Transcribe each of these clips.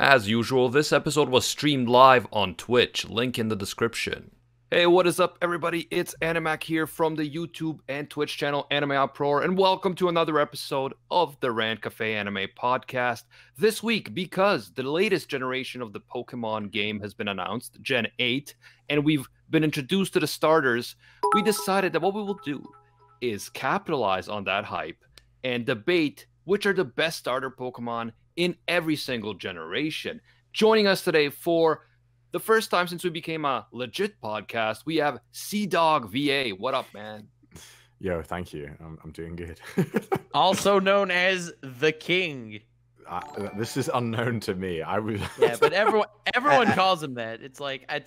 As usual, this episode was streamed live on Twitch, link in the description. Hey, what is up, everybody? It's Animac here from the YouTube and Twitch channel Anime Uproar, and welcome to another episode of the Rant Cafe Anime Podcast. This week, because the latest generation of the Pokemon game has been announced, Gen 8, and we've been introduced to the starters, we decided that what we will do is capitalize on that hype and debate which are the best starter Pokemon in every single generation. Joining us today for the first time since we became a legit podcast, we have CDawgVA. What up, man? Yo, thank you. I'm doing good. Also known as the King. This is unknown to me. Yeah, but everyone calls him that. It's like I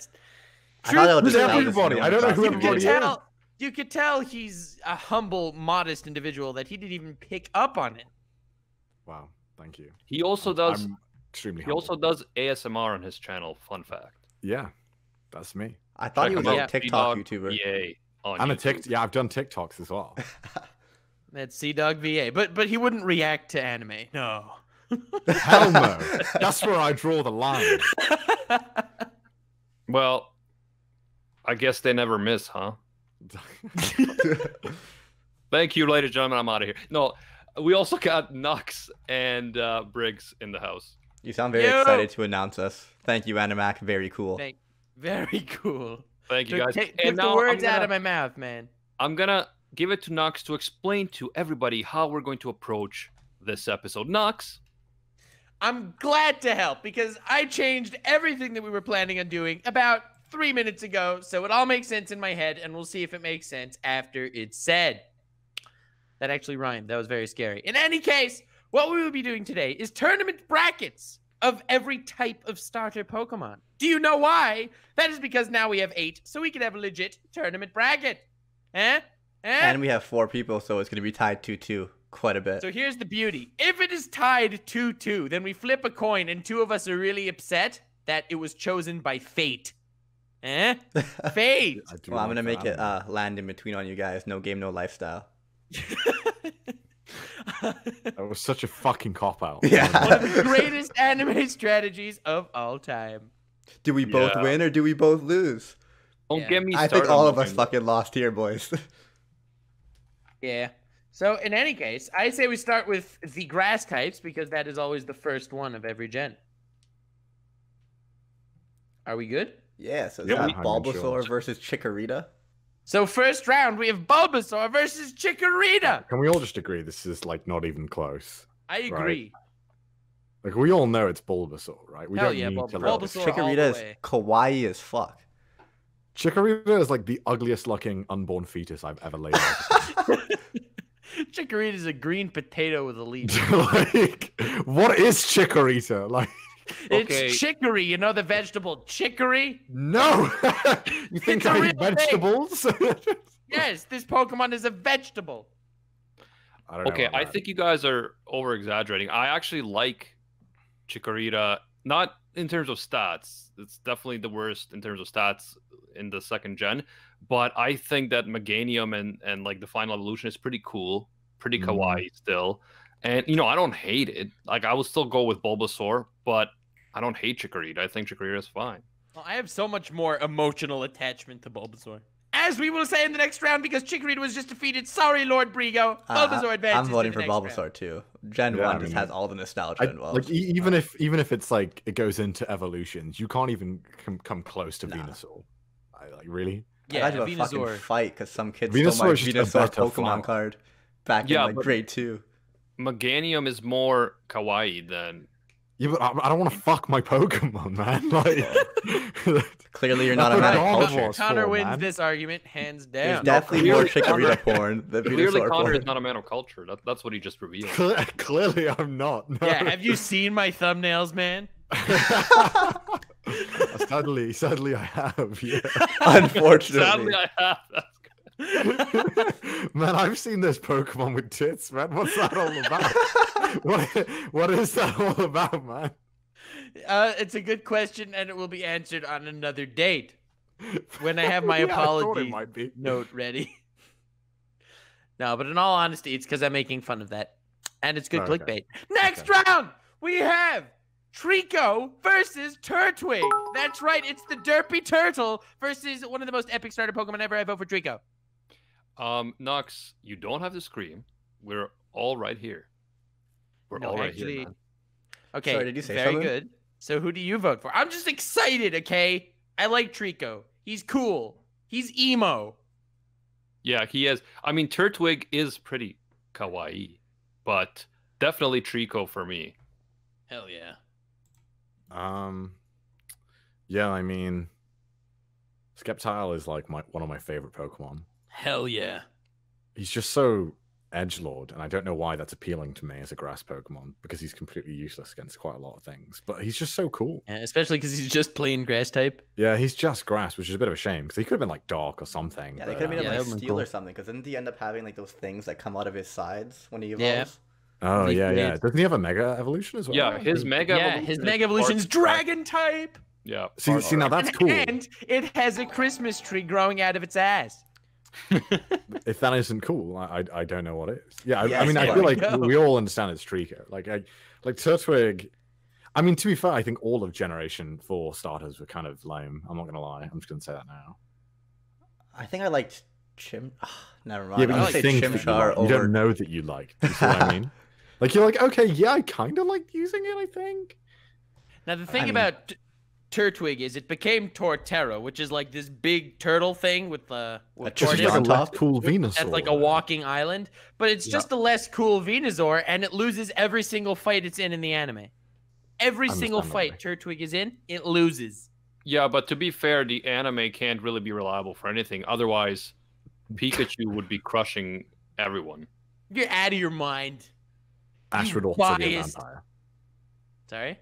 thought it was everybody. I don't know who everybody is. You could tell he's a humble, modest individual that he didn't even pick up on it. Wow, thank you. He also does. I'm extremely. He also does ASMR on his channel. Fun fact. Yeah, that's me. I thought he was a TikTok YouTuber. I'm a TikTok. Yeah, I've done TikToks as well. That's CDawgVA, but he wouldn't react to anime. No. Hell no. That's where I draw the line. Well, I guess they never miss, huh? Thank you, ladies and gentlemen. I'm out of here. No, we also got Nux and Briggs in the house. You sound very excited to announce us. Thank you, Animac. Very cool. Very cool. Thank you, guys. Take the words out of my mouth, man. I'm gonna give it to Nux to explain to everybody how we're going to approach this episode. Nux, I'm glad to help because I changed everything that we were planning on doing about 3 minutes ago, so it all makes sense in my head, and we'll see if it makes sense after it's said. That actually rhymed. That was very scary. In any case, what we will be doing today is tournament brackets of every type of starter Pokemon. Do you know why? That is because now we have 8, so we can have a legit tournament bracket. And we have 4 people, so it's going to be tied 2-2 quite a bit. So here's the beauty. If it is tied 2-2, then we flip a coin and 2 of us are really upset that it was chosen by fate. Fate. Well, I'm going to make it land in between on you guys. No game, no lifestyle. That was such a fucking cop-out. Yeah. One of the greatest anime strategies of all time. Do we both win or do we both lose? Don't get me started. I think all of us fucking lost here, boys. Yeah. So in any case, I say we start with the grass types because that is always the first one of every gen. Are we good? Yeah, so that's Bulbasaur versus Chikorita. So first round, we have Bulbasaur versus Chikorita. Can we all just agree this is like not even close? I agree. Right? Like we all know it's Bulbasaur, right? We Hell don't yeah, need to Bulbasaur. Chikorita is kawaii as fuck. Chikorita is like the ugliest looking unborn fetus I've ever laid eyes. Chikorita is a green potato with a leaf. Like, what is Chikorita? Like, it's chicory, you know the vegetable chicory? No! You think I eat vegetables? Yes, this Pokemon is a vegetable. I think you guys are over-exaggerating. I actually like Chikorita, not in terms of stats. It's definitely the worst in terms of stats in the second gen. But I think that Meganium and like the final evolution is pretty cool, pretty kawaii still. And, you know, I don't hate it. Like, I would still go with Bulbasaur, but I don't hate Chikorita. I think Chikorita is fine. Well, I have so much more emotional attachment to Bulbasaur. As we will say in the next round, because Chikorita was just defeated. Sorry, Lord Brigo. Bulbasaur advances. I'm voting for Bulbasaur too. Gen 1 just has all the nostalgia involved. Like even if it's like it goes into evolutions, you can't even come close to Venusaur. Like really? Yeah, I had a fucking fight because some kids Venusaur stole my is just a Venusaur better Pokemon card back in like grade 2. Meganium is more kawaii than. Yeah, but I don't want to fuck my Pokemon, man. Like, clearly, you're not a man of culture. Connor wins this argument hands down. There's definitely more Chikorita porn than Clearly, Venusaur Connor porn. is not a man of culture. That's what he just revealed. Clearly, I'm not. No. Yeah, have you seen my thumbnails, man? Sadly, I have. Yeah. Unfortunately, Sadly, I have. Man, I've seen this Pokemon with tits, man. What's that all about? What is that all about, man? It's a good question, and it will be answered on another date when I have my apology note ready. No, but in all honesty, it's because I'm making fun of that, and it's good clickbait. Next round, we have Trico versus Turtwig. That's right. It's the derpy turtle versus one of the most epic starter Pokemon ever. I vote for Trico. Nox, you don't have to scream. We're all right here. We're No, all right actually, here, man. Okay, Sorry, did you say very something? good. So who do you vote for? I'm just excited, okay? I like Trico. He's cool. He's emo. Yeah, he is. I mean, Turtwig is pretty kawaii, but definitely Trico for me. Hell yeah. Yeah, I mean, Sceptile is like one of my favorite Pokemon. Hell yeah. He's just so edgelord, and I don't know why that's appealing to me as a grass Pokemon, because he's completely useless against quite a lot of things. But he's just so cool. Yeah, especially because he's just plain grass type. Yeah, he's just grass, which is a bit of a shame, because he could have been like dark or something. Yeah, they but, could have made him Yeah, like that would've been steel cool. or something. Because didn't he end up having like those things that come out of his sides when he evolves? Yeah. Oh, Leaf yeah, yeah. Blade. Doesn't he have a Mega Evolution as well? Yeah, his Mega Yeah, Evolution his is Mega Evolution's part- dragon type. Yeah. See, now that's cool. And it has a Christmas tree growing out of its ass. If that isn't cool, I don't know what is. Yeah, I Yes, mean, I there feel we like go. we all understand it's Trico. Like Turtwig. I mean, to be fair, I think all of Generation 4 starters were kind of lame. I'm not gonna lie. I'm just gonna say that now. I think I liked Never mind. Yeah, but I you would say think that you, Chimchar like. You don't over. know that you like. You see what I mean? Like you're like, okay, yeah, I kind of like using it. I think. Now, the thing mean- about Turtwig is it became Torterra, which is like this big turtle thing with A tortoise. Just tortoise like a on less top? cool Venusaur. That's like a walking island, but it's just a less cool Venusaur, and it loses every single fight it's in the anime. Every single fight Turtwig is in, it loses. Yeah, but to be fair, the anime can't really be reliable for anything. Otherwise, Pikachu would be crushing everyone. You're out of your mind. Ash would You also be a biased. vampire. Sorry?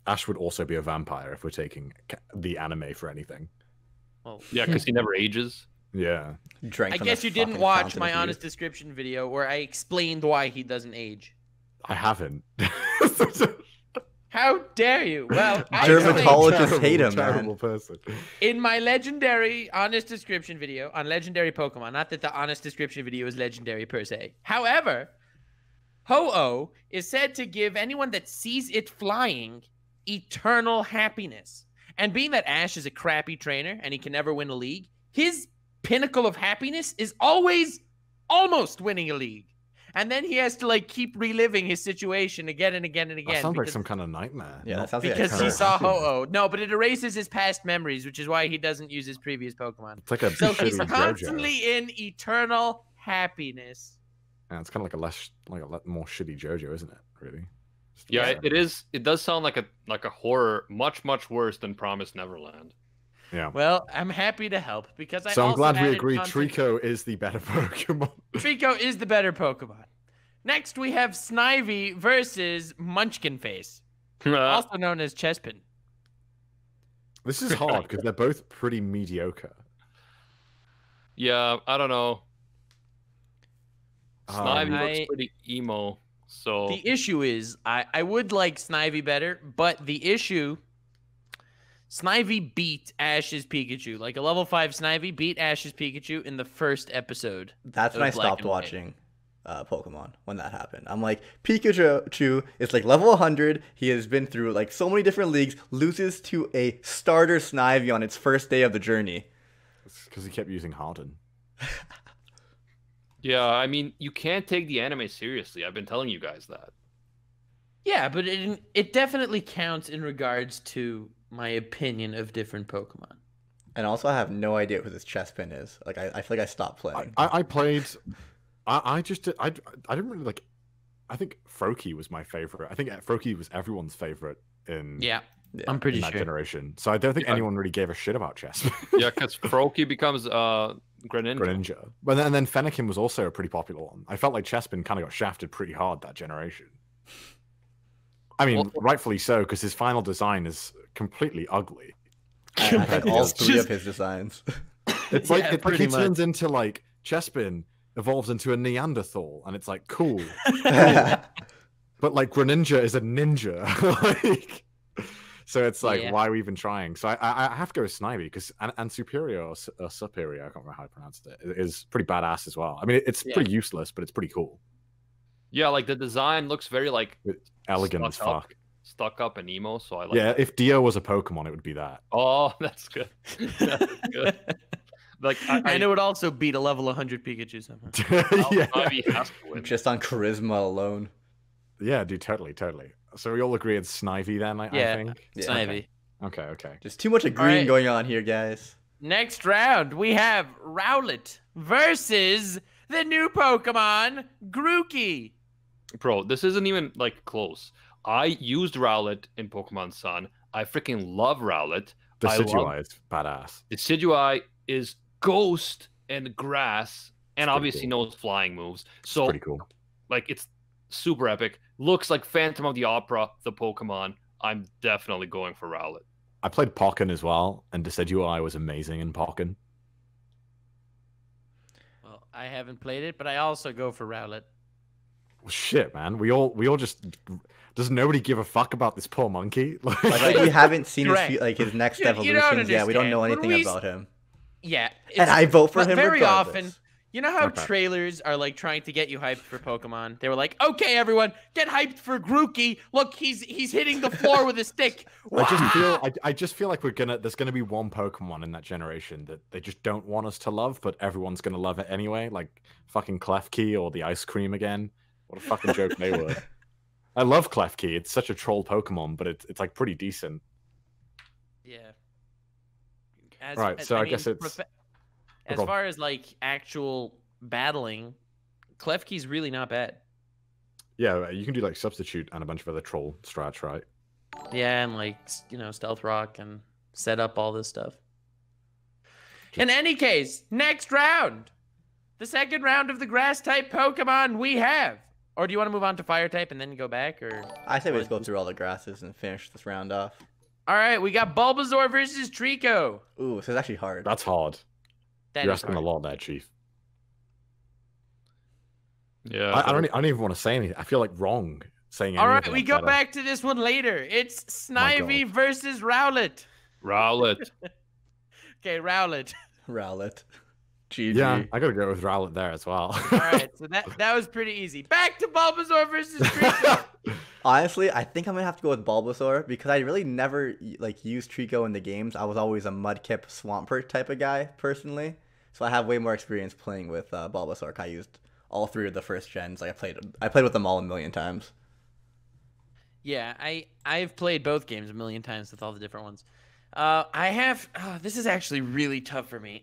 Ash would also be a vampire if we're taking the anime for anything. Well, Yeah, because he never ages. Yeah. Drank I from guess the you didn't fucking watch fountain my of honest youth. description video where I explained why he doesn't age. I haven't. How dare you? Well, I Dermatologist- explained hate him, terrible man. person. in my legendary honest description video on legendary Pokemon. Not that the honest description video is legendary per se. However, Ho-Oh is said to give anyone that sees it flying eternal happiness. And being that Ash is a crappy trainer and he can never win a league, his pinnacle of happiness is always almost winning a league. And then he has to like keep reliving his situation again and again and That again. sounds like because- some kind of nightmare. Yeah, not- that sounds like a because he curse. saw Ho-Oh. No, but it erases his past memories, which is why he doesn't use his previous Pokemon. It's like a So he's shitty JoJo. constantly in eternal happiness. Yeah, it's kind of like a lot more shitty JoJo, isn't it? Really? Yeah, Yeah. it is. It does sound like a horror, much worse than Promised Neverland. Yeah. Well, I'm happy to help because I So I'm also glad we added agree. content- Trico is the better Pokemon. Trico is the better Pokemon. Next, we have Snivy versus Munchkin Face, also known as Chespin. This is hard because they're both pretty mediocre. Yeah, I don't know. Snivy I- looks pretty emo, so The issue is, I would like Snivy better, but the issue, Snivy beat Ash's Pikachu. Like a level 5 Snivy beat Ash's Pikachu in the first episode. That's when of I Black stopped and White. watching Pokemon when that happened. I'm like, Pikachu is like level 100. He has been through like so many different leagues, loses to a starter Snivy on its first day of the journey. Because he kept using Harden. yeah. I mean, you can't take the anime seriously. I've been telling you guys that. Yeah, but it definitely counts in regards to my opinion of different Pokemon. And also, I have no idea who this Chespin is. Like, I feel like I stopped playing. I played. I didn't really like. I think Froakie was my favorite. I think Froakie was everyone's favorite in Yeah, Yeah, I'm pretty in that sure. generation. So I don't think Yeah. anyone really gave a shit about chess. Yeah, because Froakie becomes Greninja. Greninja. But then Fennekin was also a pretty popular one. I felt like Chespin kind of got shafted pretty hard that generation. I mean, Well- rightfully so, because his final design is completely ugly. I think all It's three just- of his designs. It's like Yeah, it's like he pretty much. turns into like Chespin evolves into a Neanderthal, and it's like cool. But like Greninja is a ninja. Like, so it's like, Yeah. why are we even trying? So I have to go with Snivy because and Superior or Superior, I can't remember how I pronounced it, is pretty badass as well. I mean, it's Yeah. pretty useless, but it's pretty cool. Yeah, like the design looks very like Elegant as stuck up. fuck. stuck up and emo, so I like. Yeah, that. if Dio was a Pokemon, it would be that. Oh, that's good. That's good. Like, and it would also beat a level 100 Pikachu somehow. Yeah. Snivy has to win. Just on charisma alone. Yeah, dude, totally. So we all agree it's Snivy then, I think? Yeah. Snivy. Okay. Just too much agreeing right. going on here, guys. Next round, we have Rowlet versus the new Pokemon, Grookey. Bro, this isn't even, like, close. I used Rowlet in Pokemon Sun. I freaking love Rowlet. Decidueye is badass. Decidueye is Ghost and Grass, and pretty obviously cool. knows flying moves. It's So, pretty cool. like, it's super epic. Looks like Phantom of the Opera, the Pokemon. I'm definitely going for Rowlet. I played Pokken as well, and Decidueye was amazing in Pokken. Well, I haven't played it, but I also go for Rowlet. Well, shit, man. We all just... Does nobody give a fuck about this poor monkey? Like we haven't seen Correct. his next You don't evolutions yet. We don't know understand. When anything we- about him. Yeah. And I vote for him very regardless. often. You know how Okay. trailers are like trying to get you hyped for Pokemon? They were like, okay, everyone, get hyped for Grookey. Look, he's hitting the floor with a stick. I just feel like there's gonna be one Pokemon in that generation that they just don't want us to love, but everyone's gonna love it anyway. Like fucking Klefki or the ice cream again. What a fucking joke they were. I love Klefki. It's such a troll Pokemon, but it's like pretty decent. Yeah. Right, so I guess it's- As go on. far as like actual battling, Klefki's really not bad. Yeah, you can do like substitute and a bunch of other troll strats, right? Yeah, and like Stealth Rock and set up all this stuff. In any case, next round, the second round of the Grass type Pokemon we have. Or do you want to move on to Fire type and then go back, or? I say we just go through all the grasses and finish this round off. All right, we got Bulbasaur versus Trico. Ooh, this is actually hard. That's hard. That You're is asking hard. a lot there, Chief. Yeah. I don't even want to say anything. I feel like wrong saying anything. All right, we like go that. back to this one later. It's My Snivy God. versus Rowlet. Rowlet. Okay, Rowlet. Rowlet. GG. Yeah, I gotta go with Rowlet there as well. All right, so that was pretty easy. Back to Bulbasaur versus Trico. Honestly, I think I'm gonna have to go with Bulbasaur because I really never like used Trico in the games. I was always a Mudkip Swampert type of guy personally, so I have way more experience playing with Bulbasaur. I used all three of the first gens. Like I played with them all a million times. Yeah, I've played both games a million times with all the different ones. This is actually really tough for me.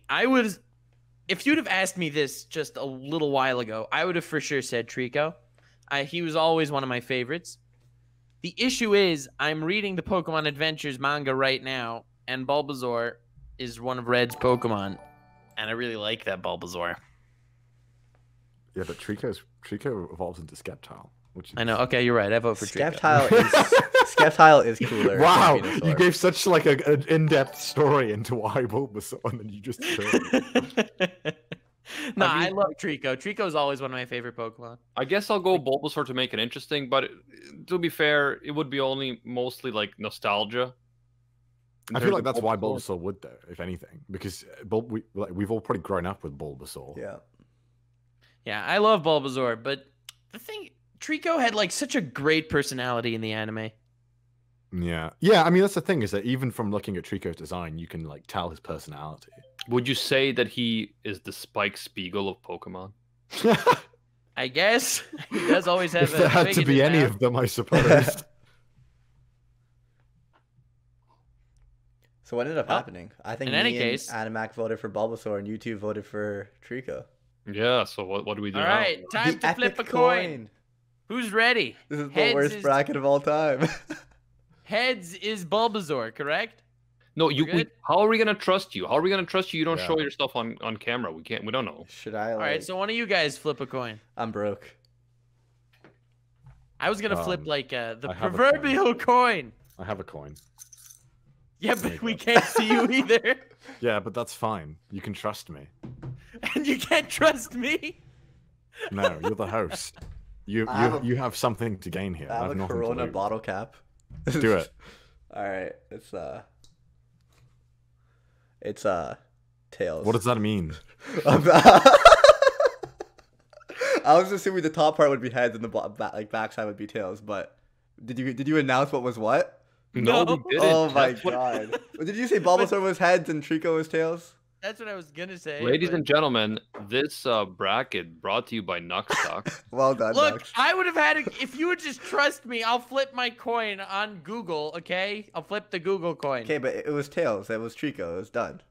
If you'd have asked me this just a little while ago, I would have for sure said Trico. He was always one of my favorites. The issue is I'm reading the Pokemon Adventures manga right now, and Bulbasaur is one of Red's Pokemon, and I really like that Bulbasaur. Yeah, but Trico evolves into Sceptile. Which I know. Okay, you're right. I vote for Trico. Sceptile is cooler. Wow, than you Venusaur. gave such like an in-depth story into why Bulbasaur, and then you just No, I I mean, love Trico. Trico's always one of my favorite Pokemon. I guess I'll go Bulbasaur to make it interesting, but to be fair, it would be only mostly like nostalgia. I feel like that's why Bulbasaur would, though, if anything, because we've all probably grown up with Bulbasaur. Yeah. Yeah, I love Bulbasaur, but the thing, Trico had like such a great personality in the anime. Yeah. I mean, that's the thing is that even from looking at Trico's design, you can like tell his personality. Would you say that he is the Spike Spiegel of Pokemon? I guess he does always have. If there had big to in be his any mouth. of them, I suppose. So what ended up Well, happening? I think in any me case- and Animac voted for Bulbasaur, and you two voted for Trico. Yeah. So what do we do All now? right, time The to flip a epic coin. Who's ready? This is the Heads worst is- bracket of all time. Heads is Bulbasaur, correct? No, We're good? how are we gonna trust you? How are we gonna trust you? You don't Yeah. show your stuff on camera. We don't know. Should I? All right, so one of you guys flip a coin. I'm broke. I was gonna flip like the I have a proverbial coin. I have a coin. Yeah, There but you we go. can't see you either, Yeah, but that's fine. You can trust me. and you can't trust me. No, you're the host. You have something to gain here. I have a nothing to Corona lose. bottle cap. Do it. All right, it's Tails. What does that mean? I was assuming the top part would be heads and the backside would be tails, but Did you announce what was what? No, No. we didn't. Oh my That's what- god. Did you say Bulbasaur was heads and Trico was tails? That's what I was gonna say. Ladies but- and gentlemen, this bracket brought to you by Nuckstock. Well done, Look, Nux. I would have had if you would just trust me, I'll flip my coin on Google, okay? I'll flip the Google coin. Okay, but it was tails. It was Trico. It was done.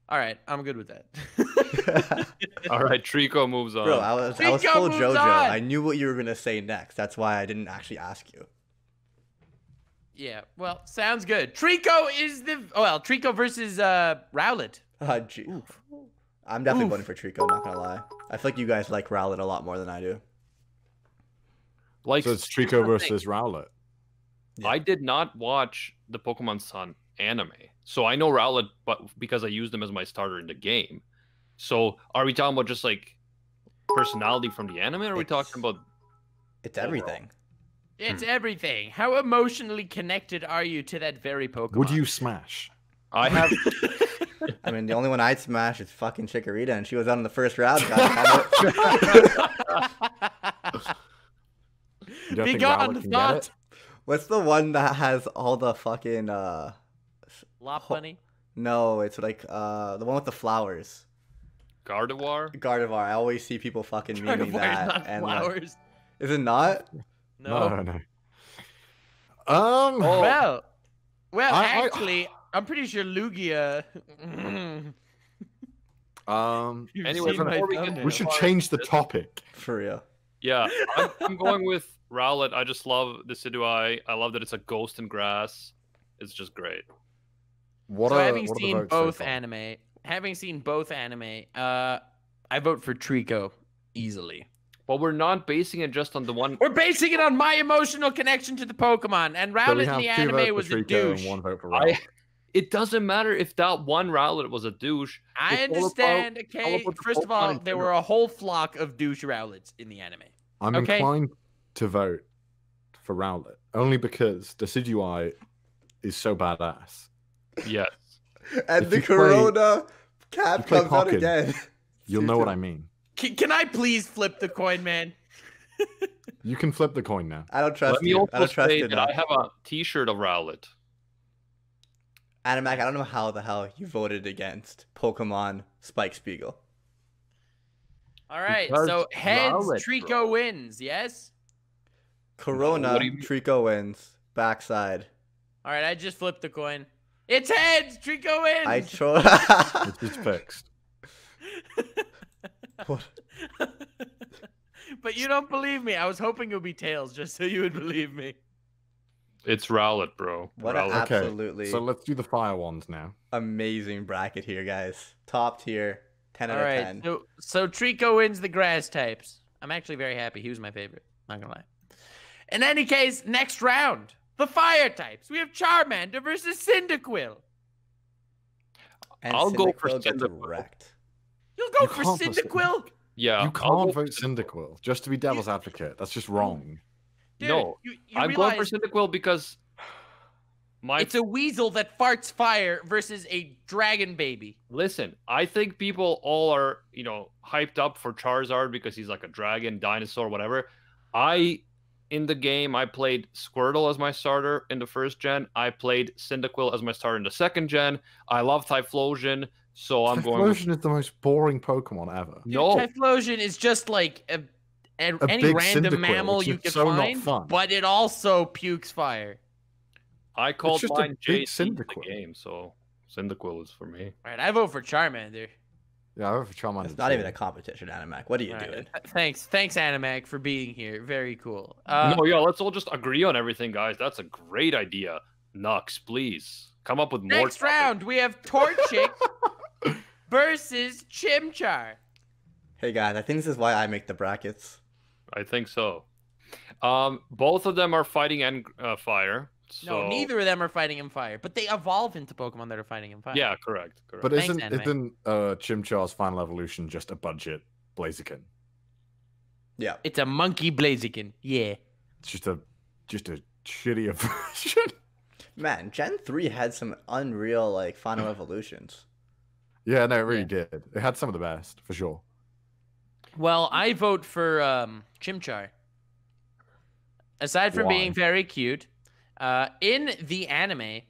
All right, I'm good with that. All right, Trico moves on. Bro, I was Trico full moves JoJo. on. I knew what you were gonna say next. That's why I didn't actually ask you. Yeah, well, sounds good. Trico is the Trico versus Rowlet. Gee. I'm definitely Oof. voting for Trico. Not gonna lie. I feel like you guys like Rowlet a lot more than I do. Like, So it's here's Trico the thing. versus Rowlet. Yeah. I did not watch the Pokemon Sun anime, so I know Rowlet, but because I used him as my starter in the game. So, are we talking about just like personality from the anime, or are we talking about? It's everything. It's everything. How emotionally connected are you to that very Pokemon? Would you smash? I have. I mean, the only one I'd smash is fucking Chikorita, and she was out in the first round. God You don't Be think gone Rowlet the can get thought. it? What's the one that has all the fucking Lopunny. No, it's like the one with the flowers. Gardevoir? Gardevoir. I always see people fucking memeing Gardevoir's that. not And like, flowers. is it not? No. No. Well, I- actually, I'm pretty sure Lugia. You've Anyway, seen my before we get thumbnail. we should change the topic. For real. Yeah, I'm going with Rowlet. I just love the Decidueye. I love that it's a ghost in grass. It's just great. What So are, having what are the seen votes so both far? anime, I vote for Trico easily. But we're not basing it just on the one. We're basing it on my emotional connection to the Pokemon, and So we Rowlet in have the 2 votes anime for was a Trico douche. and 1 vote for I, Rowlet. it doesn't matter if that one Rowlet was a douche. I It's all understand, about- all okay? about the First of all, Pokemon in there general. were a whole flock of douche Rowlets in the anime. I'm okay. inclined to vote for Rowlet only because Decidueye is so badass. Yes. And If the you play- Corona cap you play comes out Pokken, again. You'll know what I mean. Can I please flip the coin, man? You can flip the coin now. I don't trust Let me you. I also don't trust say you that now. I have a T-shirt of Rowlet. Animac, I don't know how the hell you voted against Pokemon Spike Spiegel. All right, Because so heads, Rowlet, Trico bro. wins, yes? Corona, what do you mean? Trico wins. Backside. All right, I just flipped the coin. It's heads, Trico wins! I chose. It's just fixed. But you don't believe me. I was hoping it would be tails, just so you would believe me. It's Rowlet, bro. What an Rowlet. Okay, absolutely so let's do the fire ones now. amazing bracket here, guys. Top tier, 10 All out of right, 10. so Trico wins the grass types. I'm actually very happy. He was my favorite. Not gonna lie. In any case, next round, the fire types. We have Charmander versus Cyndaquil. And I'll go for Cyndaquil gets Cyndaquil. wrecked. You'll go You for can't put Cyndaquil? Yeah. You I'll can't go vote for Cyndaquil just to be devil's advocate. That's just wrong. Dude, No, you I'm realize going for Cyndaquil because it's a weasel that farts fire versus a dragon baby. Listen, I think people all are, hyped up for Charizard because he's like a dragon, dinosaur, whatever. In the game, I played Squirtle as my starter in the first gen. I played Cyndaquil as my starter in the second gen. I love Typhlosion, so I'm going with... Typhlosion is the most boring Pokemon ever. Dude, No. Typhlosion is just like any big random Cyndaquil, mammal which you is can so not find, fun. but it also pukes fire. I called just a mine big JC in the Cyndaquil. game, so Cyndaquil is for me. All right, I vote for Charmander. Yeah, I vote for Charmander. It's not too. even a competition, Animac. What are you All right, doing? Thanks, Animac, for being here. Very cool. No, yeah, let's all just agree on everything, guys. That's a great idea. Nux, please. Come up with more. Next topics. round, we have Torchic versus Chimchar. Hey, guys, I think this is why I make the brackets. I think so. Both of them are fighting and fire. So... No, neither of them are fighting in fire, but they evolve into Pokemon that are fighting in fire. Yeah, correct. But Thanks, isn't Anime. Chimchar's final evolution just a budget Blaziken? Yeah. It's a monkey Blaziken. Yeah. It's just a shittier version. Man, Gen 3 had some unreal, like, final evolutions. Yeah, no, it really Yeah. did. It had some of the best, for sure. Well, I vote for Chimchar. aside from Why? being very cute, in the anime,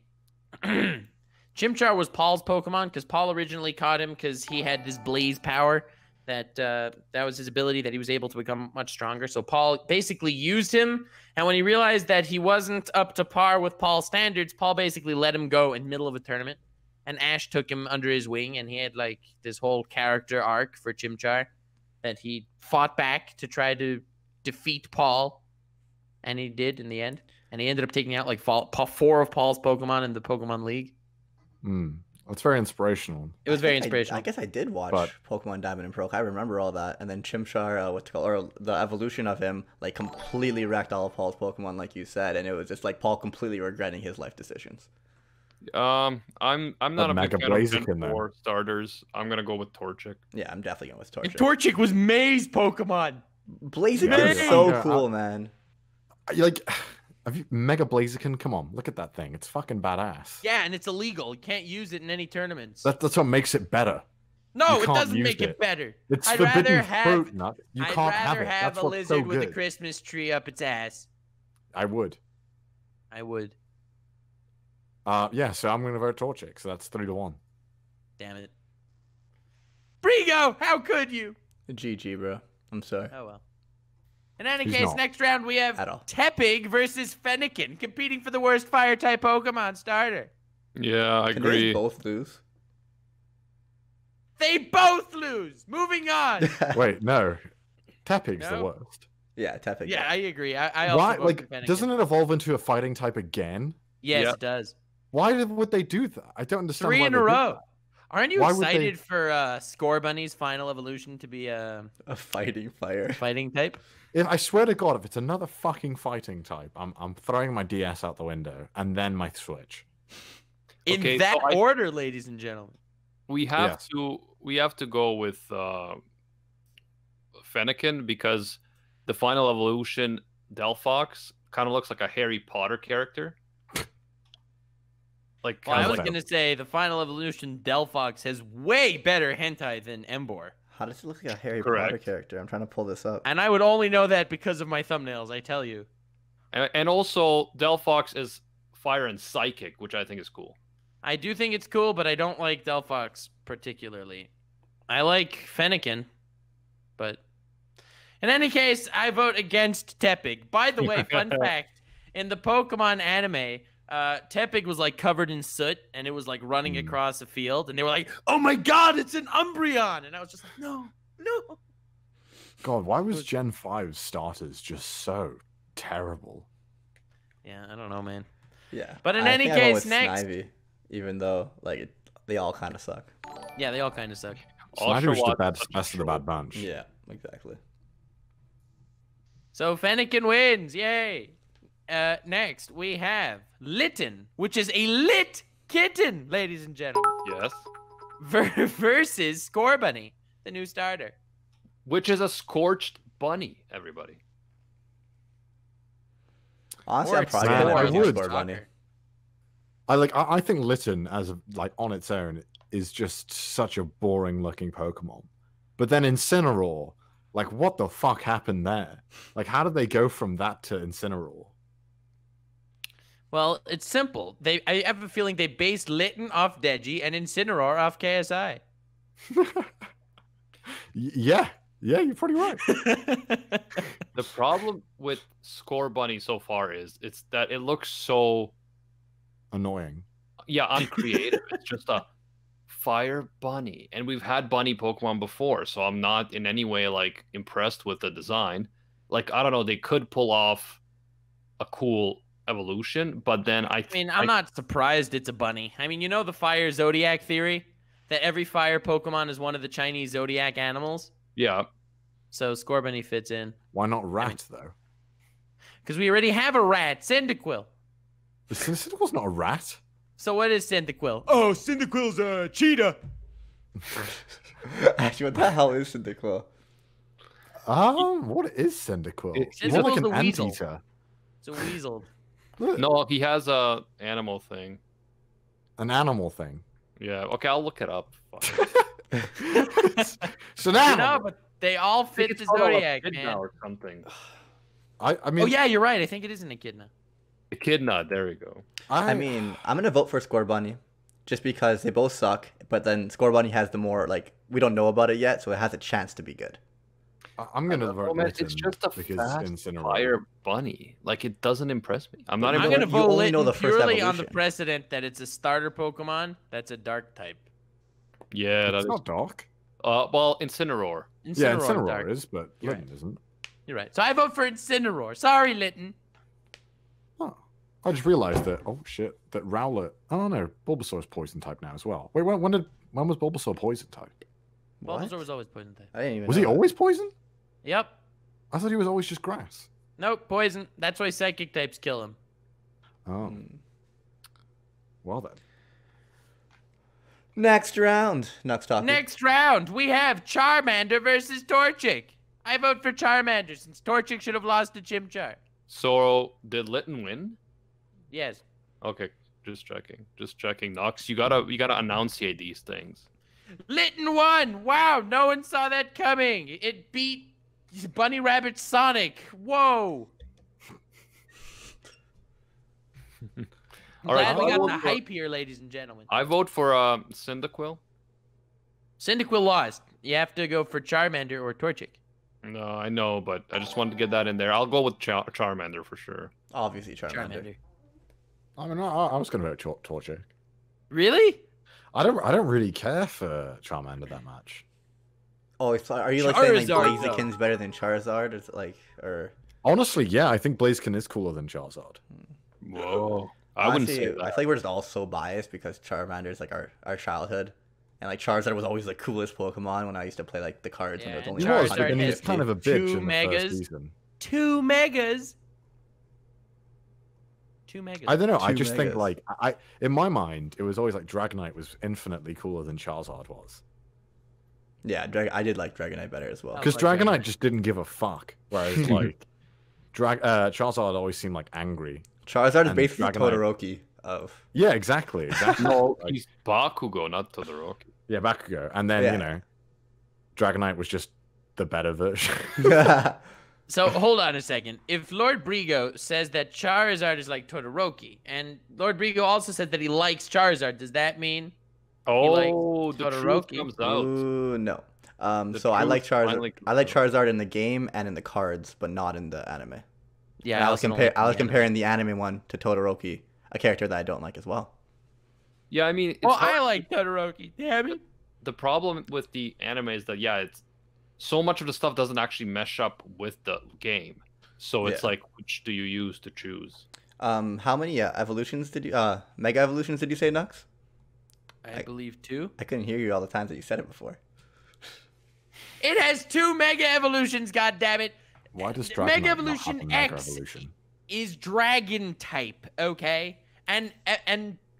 Chimchar was Paul's Pokemon because Paul originally caught him because he had this blaze power that was his ability that he was able to become much stronger. So Paul basically used him, and when he realized that he wasn't up to par with Paul's standards, Paul basically let him go in the middle of a tournament, and Ash took him under his wing, and he had like this whole character arc for Chimchar that he fought back to try to defeat Paul, and he did in the end. And he ended up taking out like 4 of Paul's Pokemon in the Pokemon League. That's very inspirational. It was very I inspirational. guess I did watch But- Pokemon Diamond and Pearl. I remember all that. And then Chimchar, or the evolution of him, like completely wrecked all of Paul's Pokemon, like you said. And it was just like Paul completely regretting his life decisions. I'm not a big Mega fan of Blaziken, Gen then. 4 starters. I'm gonna go with Torchic. Yeah, I'm definitely going with And Torchic. Torchic was May's Pokemon. Blaziken Yeah, is yeah. so Yeah, cool, man. Like, have you Mega Blaziken? Come on, look at that thing. It's fucking badass. Yeah, and it's illegal. You can't use it in any tournaments. That's what makes it better. No, you it can't doesn't use make it it. better. It's I'd forbidden rather have. fruit, nut. You I'd can't have rather it. have That's a what's lizard so with a good. Christmas tree up its ass. I would. I would. Yeah, so I'm gonna vote Torchic. So that's 3-1. Damn it. Brigo, how could you? GG, bro. I'm sorry. Oh well. In any He's case, not. next round we have At all. Tepig versus Fennekin, competing for the worst fire type Pokemon starter. Yeah, I Can they agree. both lose? They both lose. Moving on. Wait, no. Tepig's the No? worst. Yeah, Tepig. Yeah, I agree. I also Why? vote Like, for Fennekin. doesn't it evolve into a fighting type again? Yes, Yeah. it does. Why would they do that? I don't understand. 3 why in they a did row. that. Aren't you Why would they- excited for Scorbunny's final evolution to be a A fighting fire. fighting type? I swear to God, if it's another fucking fighting type, I'm throwing my DS out the window and then my Switch. In Okay, that so I- order, ladies and gentlemen. We have Yes. to go with Fennekin because the final evolution Delphox kind of looks like a Harry Potter character. Like Well, I kinda was like- gonna say the final evolution Delphox has way better hentai than Embor, How does it look like a Harry Correct. Potter character? I'm trying to pull this up. and I would only know that because of my thumbnails. I tell you. and also Delphox is fire and psychic, which I think is cool. I do think it's cool, but I don't like Delphox particularly. I like Fennekin, but in any case, I vote against Tepig. By the way, fun fact: in the Pokemon anime, Tepig was like covered in soot, and it was like running across a field, and they were like, "Oh my God, it's an Umbreon!" And I was just like, "No, no." God, why was Gen 5 starters just so terrible? Yeah, I don't know, man. Yeah. But in I any think I went case, with next- Snivy, even though like they all kind of suck. Yeah, they all kind of suck. Snivy was the Oshawott- best of the bad bunch. Yeah, exactly. So Fennekin wins, yay! Next we have Litten, which is a lit kitten, ladies and gentlemen, Yes. versus Scorbunny, the new starter. Which is a scorched bunny, everybody. Honestly, Or I'm it's probably Scorbunny. gonna I go would. with Scorbunny. I think Litten as like on its own is just such a boring looking Pokemon. But then Incineroar, like what the fuck happened there? Like how did they go from that to Incineroar? Well, it's simple. I have a feeling they based Litten off Deji and Incineroar off KSI. Yeah, you're pretty right. The problem with Scorbunny so far is it's that it looks so Annoying. uncreative. It's just a fire bunny, and we've had bunny Pokemon before, so I'm not in any way like impressed with the design. Like I don't know, they could pull off a cool evolution, but then I mean, I'm not surprised it's a bunny. I mean, you know the fire zodiac theory? That every fire Pokemon is one of the Chinese zodiac animals? Yeah. So Scorbunny fits in. Why not rat though? Because we already have a rat, Cyndaquil. Cyndaquil's not a rat. So what is Cyndaquil? Oh, Cyndaquil's a cheetah. Actually, what the hell is Cyndaquil? What is Cyndaquil? It's More like Cyndaquil's an a weasel. anteater. It's a weasel. No, he has a animal thing. An animal thing. Yeah. Okay, I'll look it up. Fuck. It's an You animal. know, but they all I think fit the it's called a zodiac, Echidna man. or something. I mean, Oh yeah, you're right. I think it is an echidna. Echidna, there we go. I mean, I'm gonna vote for Scorbunny, just because they both suck. But then Scorbunny has the more like we don't know about it yet, so it has a chance to be good. I'm gonna Oh, vote man, Litten it's just a because fast Incineroar. fire bunny. Like, it doesn't impress me. I'm not I'm even. gonna you vote only know Litten the first purely on the evolution. precedent that it's a starter Pokemon that's a dark type. Yeah, that It's is. not dark. Well, Incineroar. Yeah, Incineroar, Incineroar dark. is, but You're Litten isn't. You're right. So I vote for Incineroar. Sorry, Litten. Oh, I just realized that. Oh shit, that Rowlet. Oh no, Bulbasaur's poison type now as well. Wait, when was Bulbasaur poison type? What? Bulbasaur was always poison type. I didn't even. Was know he that. always poison? Yep. I thought he was always just grass. Nope, poison. That's why psychic types kill him. Oh, well then. Next round. Next topic. Next round, we have Charmander versus Torchic. I vote for Charmander since Torchic should have lost to Chimchar. So, did Litten win? Yes. Okay, just checking. Just checking. Nox, you gotta enunciate these things. Litten won. Wow, no one saw that coming. It beat Bunny Rabbit Sonic. Whoa. All right, Glad we I got vote the for- hype here, ladies and gentlemen. I vote for Cyndaquil. Cyndaquil lost. You have to go for Charmander or Torchic. No, I know, but I just wanted to get that in there. I'll go with Charmander for sure. Obviously, Charmander. I mean, I was gonna vote Torchic. Really? I don't really care for Charmander that much. Oh, are you like saying like Charizard, though. Blaziken's better than Charizard? Is it like or? Honestly, yeah, I think Blaziken is cooler than Charizard. Whoa. I wouldn't say Honestly, I that. feel like we're just all so biased because Charmander is like our childhood, and like Charizard was always the coolest Pokemon when I used to play like the cards when it was Yeah, only He Charizard was, but then 150. he's kind of a bitch 2 in the megas. first season. 2 megas. 2 megas. I don't know. I 2 just think megas. like I in my mind it was always like Dragonite was infinitely cooler than Charizard was. Yeah, I did like Dragonite better as well. Oh. Because like Dragonite Dragonite. just didn't give a fuck. Whereas like Charizard always seemed like angry. Charizard is and basically Dragonite. Todoroki of. Yeah, exactly. No, Like, he's Bakugo, not Todoroki. yeah, Bakugo. And then, Yeah. you know, Dragonite was just the better version. So hold on a second. If Lord Brigo says that Charizard is like Todoroki, and Lord Brigo also said that he likes Charizard, does that mean? Oh, the truth Todoroki? comes out. Ooh, no. The So I like truth finally Charizard. I like comes Charizard in the game and in the cards, but not in the anime. Yeah, And I was also don't like the anime. comparing the anime one to Todoroki, a character that I don't like as well. Yeah, I mean, it's Well, hard- I like Todoroki. Damn it. the problem with the anime is that it's so much of the stuff doesn't actually mesh up with the game. So it's Yeah. like, which do you use to choose? How many evolutions did you mega evolutions did you say, Nux? I believe 2. I couldn't hear you all the times that you said it before. It has 2 Mega Evolutions, goddammit. Why does Dragonite Mega not have Evolution a Mega X Evolution? is Dragon type, okay? And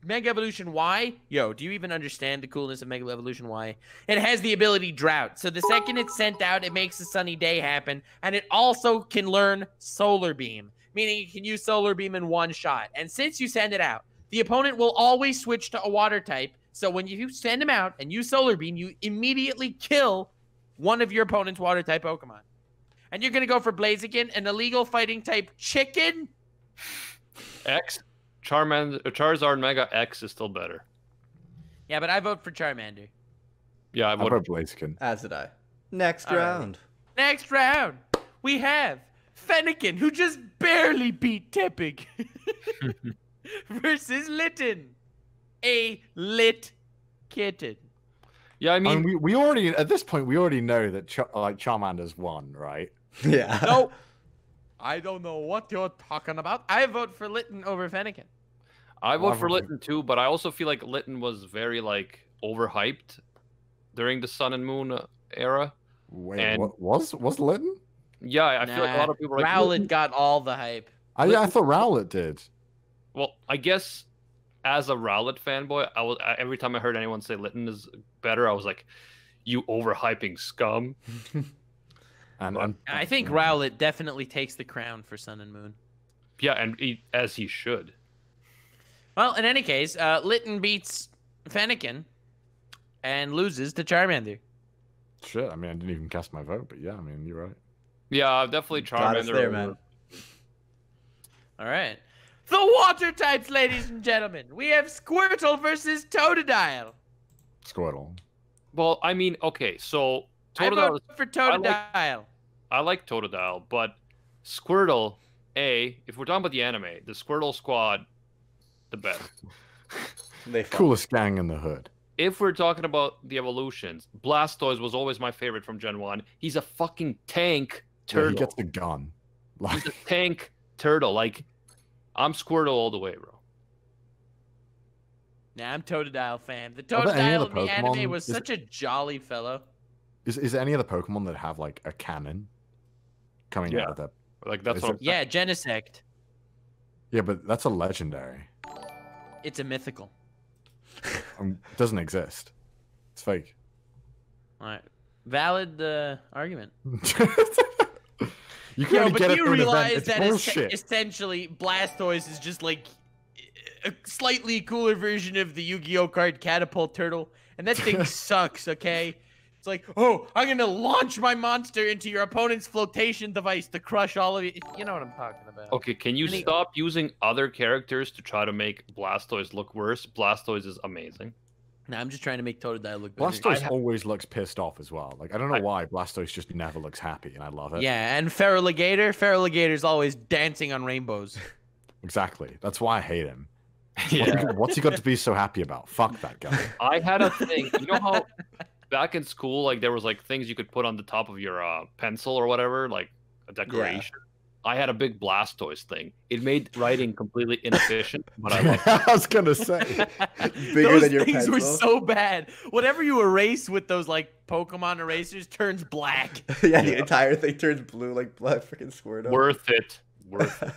Mega Evolution Y, yo, do you even understand the coolness of Mega Evolution Y? It has the ability Drought. So the second it's sent out, it makes a sunny day happen, and it also can learn Solar Beam, meaning it can use Solar Beam in one shot. And since you send it out, the opponent will always switch to a water type. So when you send him out and use Solar Beam, you immediately kill one of your opponent's water type Pokemon. And you're gonna go for Blaziken, an illegal fighting type chicken? X, Charizard Mega X is still better. Yeah, but I vote for Charmander. Yeah, I I would. vote Blaziken. As did I. Next Alrighty. round. Next round, we have Fennekin, who just barely beat Tepig, versus Litten, a lit kitten. Yeah, I mean, we already at this point we already know that Charmander's won, right? Yeah. No, I don't know what you're talking about. I vote for Litten over Fennekin. I vote for Probably. Litten too, but I also feel like Litten was very like overhyped during the Sun and Moon era. Wait, And- what was Litten? Yeah, I feel like a lot of people are like, Rowlet "Litten-" got all the hype. I thought Rowlet did. Well, I guess as a Rowlet fanboy, every time I heard anyone say Litten is better, I was like, "You overhyping scum." And I think Rowlet definitely takes the crown for Sun and Moon. Yeah, and as he should. Well, in any case, Litten beats Fennekin and loses to Charmander. shit. I mean, I didn't even cast my vote, but yeah, I mean, you're right. Yeah, definitely Got us Charmander. there, over- man. All right. The water types, ladies and gentlemen. We have Squirtle versus Totodile. Squirtle. Well, I mean, okay, so I Totodile. vote for Totodile. I like Totodile, but Squirtle. If we're talking about the anime, the Squirtle squad, the best. They fought. Coolest gang in the hood. If we're talking about the evolutions, Blastoise was always my favorite from Gen 1. He's a fucking tank turtle. Yeah, he gets the gun. Like, He's a tank turtle. Like, I'm Squirtle all the way, bro. Nah, I'm Totodile fan. The Are there any Totodile other in the anime Pokemon? was such a jolly fellow. is there any other Pokemon that have like a cannon coming Yeah. out of that? Like, that's Is what it- I'm Yeah, Genesect. Yeah, but that's a legendary. It's a mythical. It doesn't exist. It's fake. All right. Valid argument. You can Yo, only but get do it you through an event. realize It's that bullshit. essentially Blastoise is just like a slightly cooler version of the Yu-Gi-Oh card Catapult Turtle, and that thing sucks. Okay, it's like, oh, I'm gonna launch my monster into your opponent's flotation device to crush all of you. You know what I'm talking about? Okay, can you Any- stop using other characters to try to make Blastoise look worse? Blastoise is amazing. Nah, I'm just trying to make Totodile look better. Blastoise always looks pissed off as well. Like, I don't know why Blastoise just never looks happy, and I love it. Yeah, and Feraligator's always dancing on rainbows. Exactly. That's why I hate him. Yeah. What's he got to be so happy about? Fuck that guy. I had a thing. You know how back in school, like, there was like things you could put on the top of your pencil or whatever, like a decoration. I had a big Blastoise thing. It made writing completely inefficient, but I loved it. I was gonna say. Bigger Those than your things were pencil. so bad. Whatever you erase with those like Pokemon erasers turns black. Yeah, the entire thing turns blue like blood freaking Squirtle. Worth it. Worth it.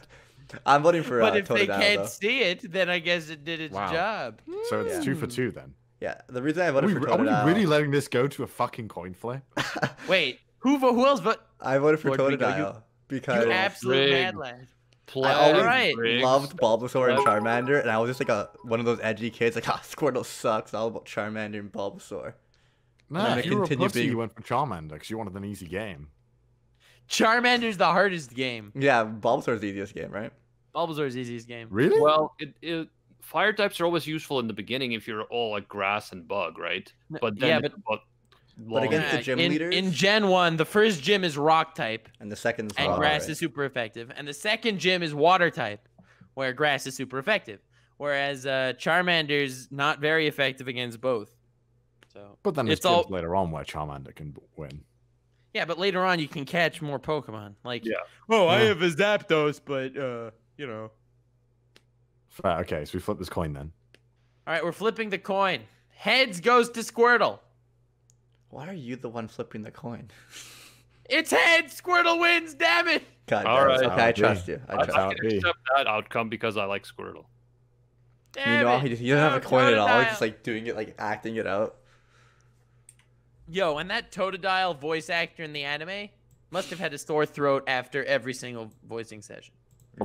I'm voting for But if they Totodile, can't though. see it, then I guess it did its Wow. job. So it's Yeah. 2 for 2 then. Yeah, the reason I Are voted we, for are we Totodile. really letting this go to a fucking coin flip? Wait, who else voted? I voted for Lord Rico, Totodile because You absolute Rig. mad lad. I always Right. loved Bulbasaur and Charmander, and I was just like one of those edgy kids, like, ah, Squirtle sucks. All about Charmander and Bulbasaur. No, gonna if you were a continue pussy, being- you went for Charmander because you wanted an easy game. Charmander's the hardest game. Yeah, Bulbasaur's the easiest game, right? Bulbasaur's easiest game. Really? Well, fire types are always useful in the beginning if you're all like grass and bug, right? But then yeah, it's about But against the Yeah, gym in, leaders? in Gen 1, the first gym is rock type, And the second is and water, grass right? is super effective. And the second gym is water type, where grass is super effective. Whereas Charmander's not very effective against both. So But then there's it's all gyms later on where Charmander can win. yeah, but later on you can catch more Pokemon. Like Yeah. oh, I Yeah. have a Zapdos, but you know. Fair. Okay, so we flip this coin then. All right, we're flipping the coin. Heads goes to Squirtle. Why are you the one flipping the coin? It's heads. Squirtle wins. Damn it. God All damn it. right. Okay, I I'll trust be. you. I I, trust how I it can be. accept that outcome because I like Squirtle. you. Damn Meanwhile, it. he doesn't have a coin at all. He's Totodile. just like doing it, like acting it out. Yo, and that Totodile voice actor in the anime must have had a sore throat after every single voicing session.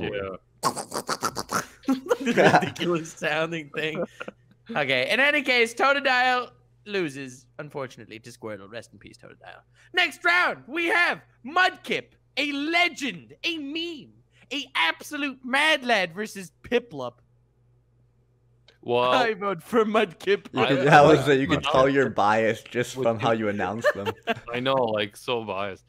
Yeah. Ridiculous sounding thing. Okay, in any case, Totodile loses, unfortunately, to Squirtle. Rest in peace, Totodile. Next round, we have Mudkip, a legend, a meme, a absolute mad lad versus Piplup. Well, I vote for Mudkip. You could- That was like- it. You can tell you're biased just Would from you- how you announce them. I know, like, so biased.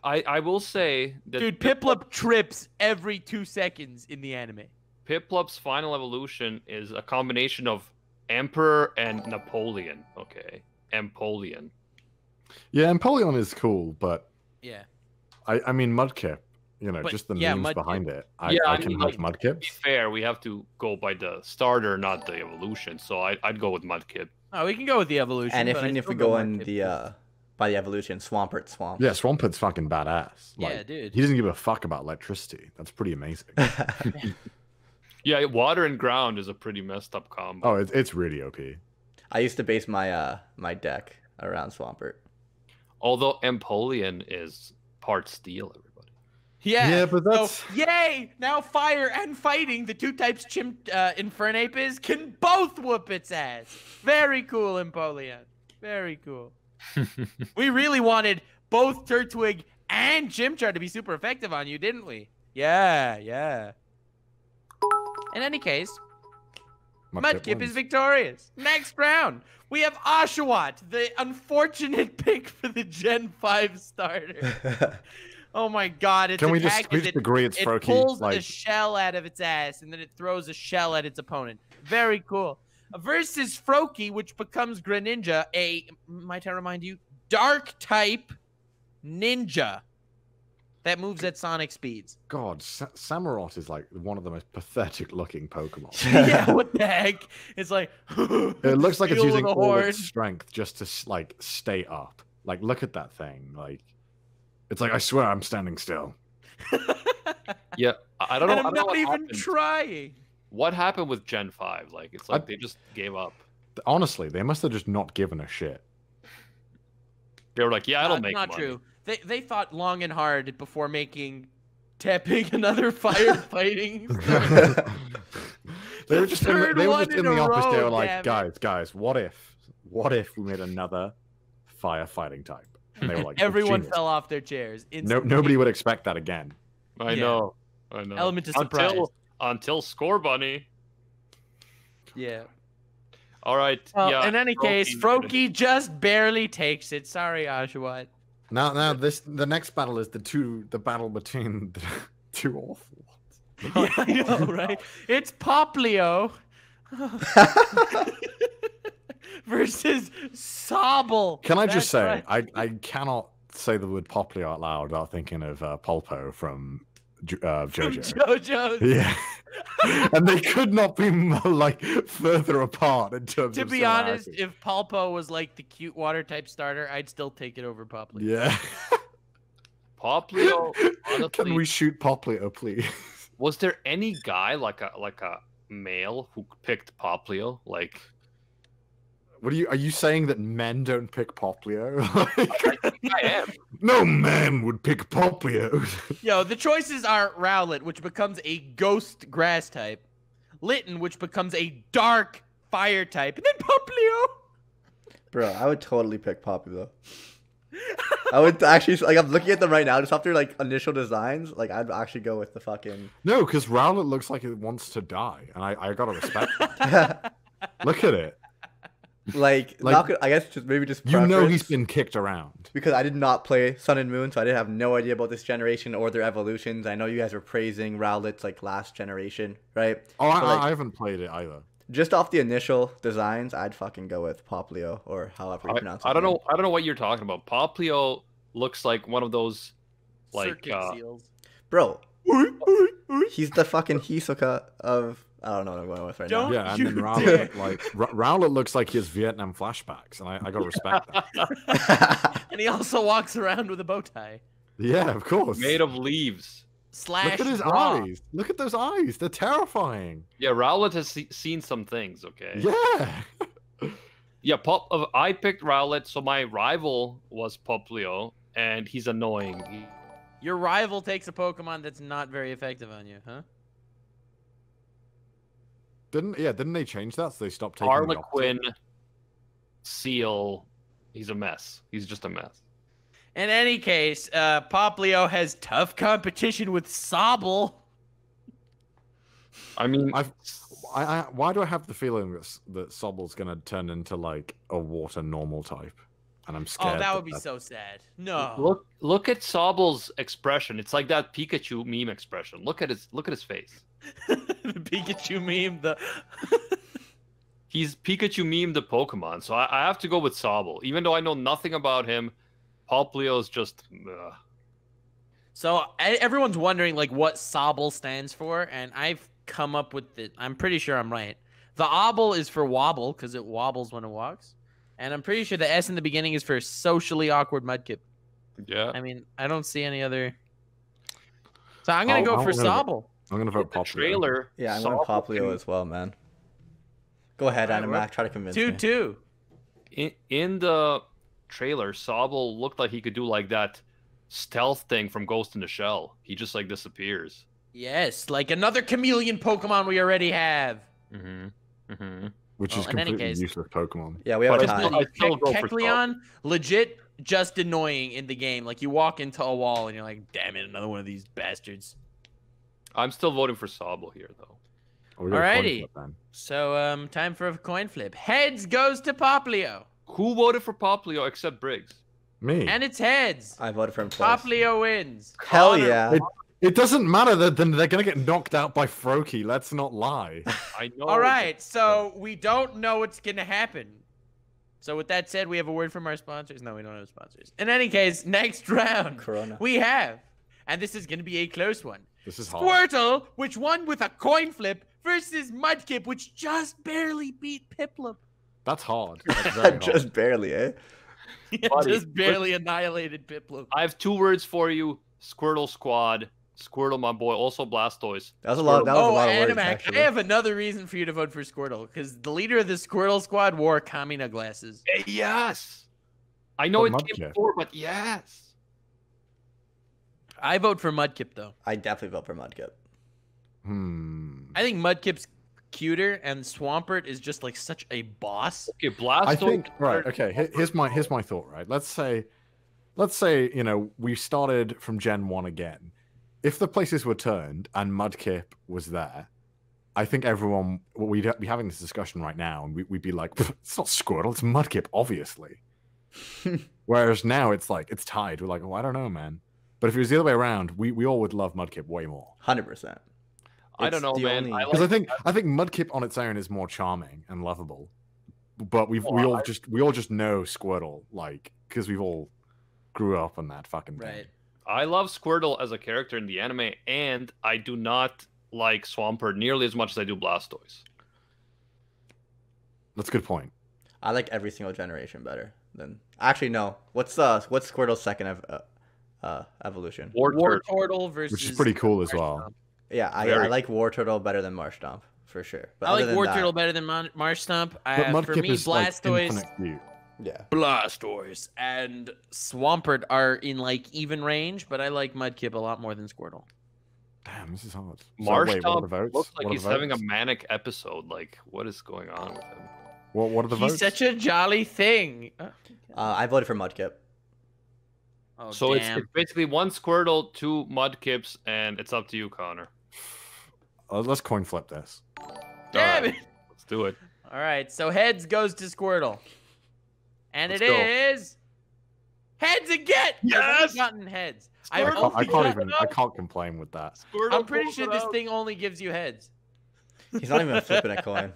I will say that Dude, Piplup trips every 2 seconds in the anime. Piplup's final evolution is a combination of Emperor and Napoleon. Okay, Empoleon. Yeah, Empoleon is cool, but Yeah. I mean Mudkip. You know, But, just the yeah, memes Mudkip. behind it. I Yeah, I can mean, like like, To be Mudkips. fair, we have to go by the starter, not the evolution. So I'd go with Mudkip. Oh, we can go with the evolution. And but even I if we still go on Mudkip. the by the evolution, Swampert Swamp. Yeah, Swamput's fucking badass. Like, Yeah, dude. He doesn't give a fuck about electricity. That's pretty amazing. Yeah, water and ground is a pretty messed up combo. Oh, it's really OP. I used to base my my deck around Swampert. Although Empoleon is part steel, everybody. Yeah. Yeah, but that's- So, yay! Now fire and fighting, the 2 types Infernape is, can both whoop its ass. Very cool, Empoleon. Very cool. We really wanted both Turtwig and Chimchar to be super effective on you, didn't we? Yeah, yeah. In any case, Mudkip is victorious. Next round, we have Oshawott, the unfortunate pick for the Gen 5 starter. Oh my god, its Can we attack just is agree it's it Froakie? pulls Like, a shell out of its ass, and then it throws a shell at its opponent. Very cool. Versus Froakie, which becomes Greninja, might I remind you, dark type ninja that moves at sonic speeds. God, Samurott is like one of the most pathetic looking Pokemon. Yeah, what the heck? It's like It looks like it's Feel using the all horn. its strength just to like stay up. Like, look at that thing. Like, it's like, I swear I'm standing still. Yeah, I don't know. And I I'm don't know not what even happened. trying. What happened with Gen 5? Like, it's like they just gave up. Honestly, they must have just not given a shit. They were like, yeah, it'll make not money. true. They thought long and hard before making tapping another firefighting. They were just in third the one office. in They a were row, like, damn it. guys, what if we made another firefighting type? And they were like, Everyone genius. fell off their chairs. No, instantly. nobody would expect that again. I Yeah. know. I know. Element of surprise. Until Score Bunny. Yeah. All right. Well, yeah. in any case, Froakie just barely takes it. Sorry, Oshawott. Now the next battle is the battle between the two awful ones. Yeah, I know, right? It's Poplio versus Sobble. Can I just That's say, right. I cannot say the word Poplio out loud without thinking of Pulpo from JoJo. JoJo's. Yeah. And they could not be more, like, further apart in terms To of be honest, similarity. if Pulpo was like the cute water type starter, I'd still take it over Poplio. Yeah. Poplio. Honestly, Can we shoot Poplio, please? was there any guy like a male who picked Poplio? Like, Are you saying that men don't pick Poplio? I am. No man would pick Poplio. Yo, the choices are Rowlet, which becomes a ghost grass type, Litten, which becomes a dark fire type, and then Poplio. Bro, I would totally pick Poppy though. I would actually, like, I'm looking at them right now, just after like initial designs. Like, I'd actually go with the fucking. No, because Rowlet looks like it wants to die, and I gotta respect that. Look at it. Like, not gonna, I guess just maybe just You know he's preference, been kicked around. because I did not play Sun and Moon, so I didn't have no idea about this generation or their evolutions. I know you guys were praising Rowlet's like last generation, right? Oh, But, like, I haven't played it either. just off the initial designs, I'd fucking go with Poplio or however you pronounce it. I don't know. I don't know what you're talking about. Poplio looks like one of those, like, Circuit seals. Bro. He's the fucking Hisoka of. I don't know what I'm going with right Don't- now. Yeah, and you then dare. Rowlet, like, Rowlet looks like he has Vietnam flashbacks, and I gotta respect that. And he also walks around with a bow tie. Yeah, of course. made of leaves. Slash Look at his bra. eyes. Look at those eyes. They're terrifying. Yeah, Rowlet has seen some things. Okay. Yeah. Yeah. I picked Rowlet, so my rival was Poplio, and he's annoying. Your rival takes a Pokemon that's not very effective on you, huh? Didn't they change that so they stopped taking the Harlequin, Seal, he's a mess. He's just a mess. In any case, Poplio has tough competition with Sobble. I mean, why do I have the feeling that Sobble's gonna turn into like a water normal type, and I'm scared. Oh, that would be so sad. No. look at Sobble's expression. It's like that Pikachu meme expression. Look at his face. The Pikachu meme. He's Pikachu meme the Pokemon, so I have to go with Sobble. Even though I know nothing about him, Poplio is just. So everyone's wondering like what Sobble stands for, and I've come up with it. I'm pretty sure I'm right. The obble is for wobble because it wobbles when it walks, and I'm pretty sure the S in the beginning is for socially awkward Mudkip. Yeah. I mean, I don't see any other. So I'm gonna go for I'm gonna- Sobble. I'm gonna vote The Poplio. trailer. Yeah, I'm going Poplio as well, man. Go ahead, Alright, Animac. Try to convince me. 2-2. In the trailer, Sobble looked like he could do like that stealth thing from Ghost in the Shell. He just like disappears. Yes, like another chameleon Pokemon we already have. Which Well, is in any completely case- useless Pokemon. Yeah, we have But time. I still go for Kecleon, legit just annoying in the game. Like you walk into a wall and you're like, damn it, another one of these bastards. I'm still voting for Sabo here, though. Alrighty. So time for a coin flip. Heads goes to Poplio. Who voted for Poplio except Briggs? Me. And it's heads. I voted for him twice. Poplio wins. Hell Connor, yeah. It doesn't matter that then they're gonna get knocked out by Froakie. Let's not lie. I know. All right, so we don't know what's gonna happen. So with that said, we have a word from our sponsors. No, we don't have sponsors. In any case, next round Corona. we have, and this is gonna be a close one. This is hard. Squirtle, which won with a coin flip, versus Mudkip, which just barely beat Piplup. That's hard. That's very hard. Just barely, eh? Yeah, Buddy, just barely annihilated Piplup. I have 2 words for you. Squirtle Squad. Squirtle, my boy. Also Blastoise. That was a lot. That was a lot of words. Animac, I Actually. have another reason for you to vote for Squirtle, because the leader of the Squirtle Squad wore Kamina glasses. Yes. I know But it came Mudkip. before, but yes. I vote for Mudkip, though. I definitely vote for Mudkip. I think Mudkip's cuter, and Swampert is just like such a boss. Okay, Blastoise. I think right. Okay, here's my thought. Right, let's say we started from Gen 1 again. If the places were turned and Mudkip was there, I think everyone we'd be having this discussion right now, and we'd be like, "It's not Squirtle, it's Mudkip, obviously." Whereas now it's like it's tied. We're like, "Oh, I don't know, man." But if it was the other way around, we all would love Mudkip way more. 100%. I don't know, man. Because I think Mudkip on its own is more charming and lovable. But we all just know Squirtle, like, because we've all grew up on that fucking thing. Right. I love Squirtle as a character in the anime, and I do not like Swampert nearly as much as I do Blastoise. That's a good point. I like every single generation better than. Actually, no. What's Squirtle's second evolution? Wartortle versus. Which is pretty cool as well. Yeah, I like Wartortle better than Marshtomp for sure. But I like other than Wartortle that, better than Marshtomp. But Mudkip For me, is like Blastoise, infinite cute. yeah. Blastoise, and Swampert are in like even range, but I like Mudkip a lot more than Squirtle. Damn, this is hard. So, Marshtomp wait, what are the votes? looks like What are he's the having a votes? manic episode. Like, what is going on with him? What are the votes? He's such a jolly thing. I voted for Mudkip. Oh, So damn. it's basically 1 Squirtle, 2 Mudkips, and it's up to you, Connor. Let's coin flip this. Damn Alright, it. Let's do it. All right, so heads goes to Squirtle. And Let's it go. is heads again. I've only Yes! gotten heads. Squirtle, I can't complain with that. Squirtle I'm pretty pulls sure it this out. thing only gives you heads. He's not even flipping a coin.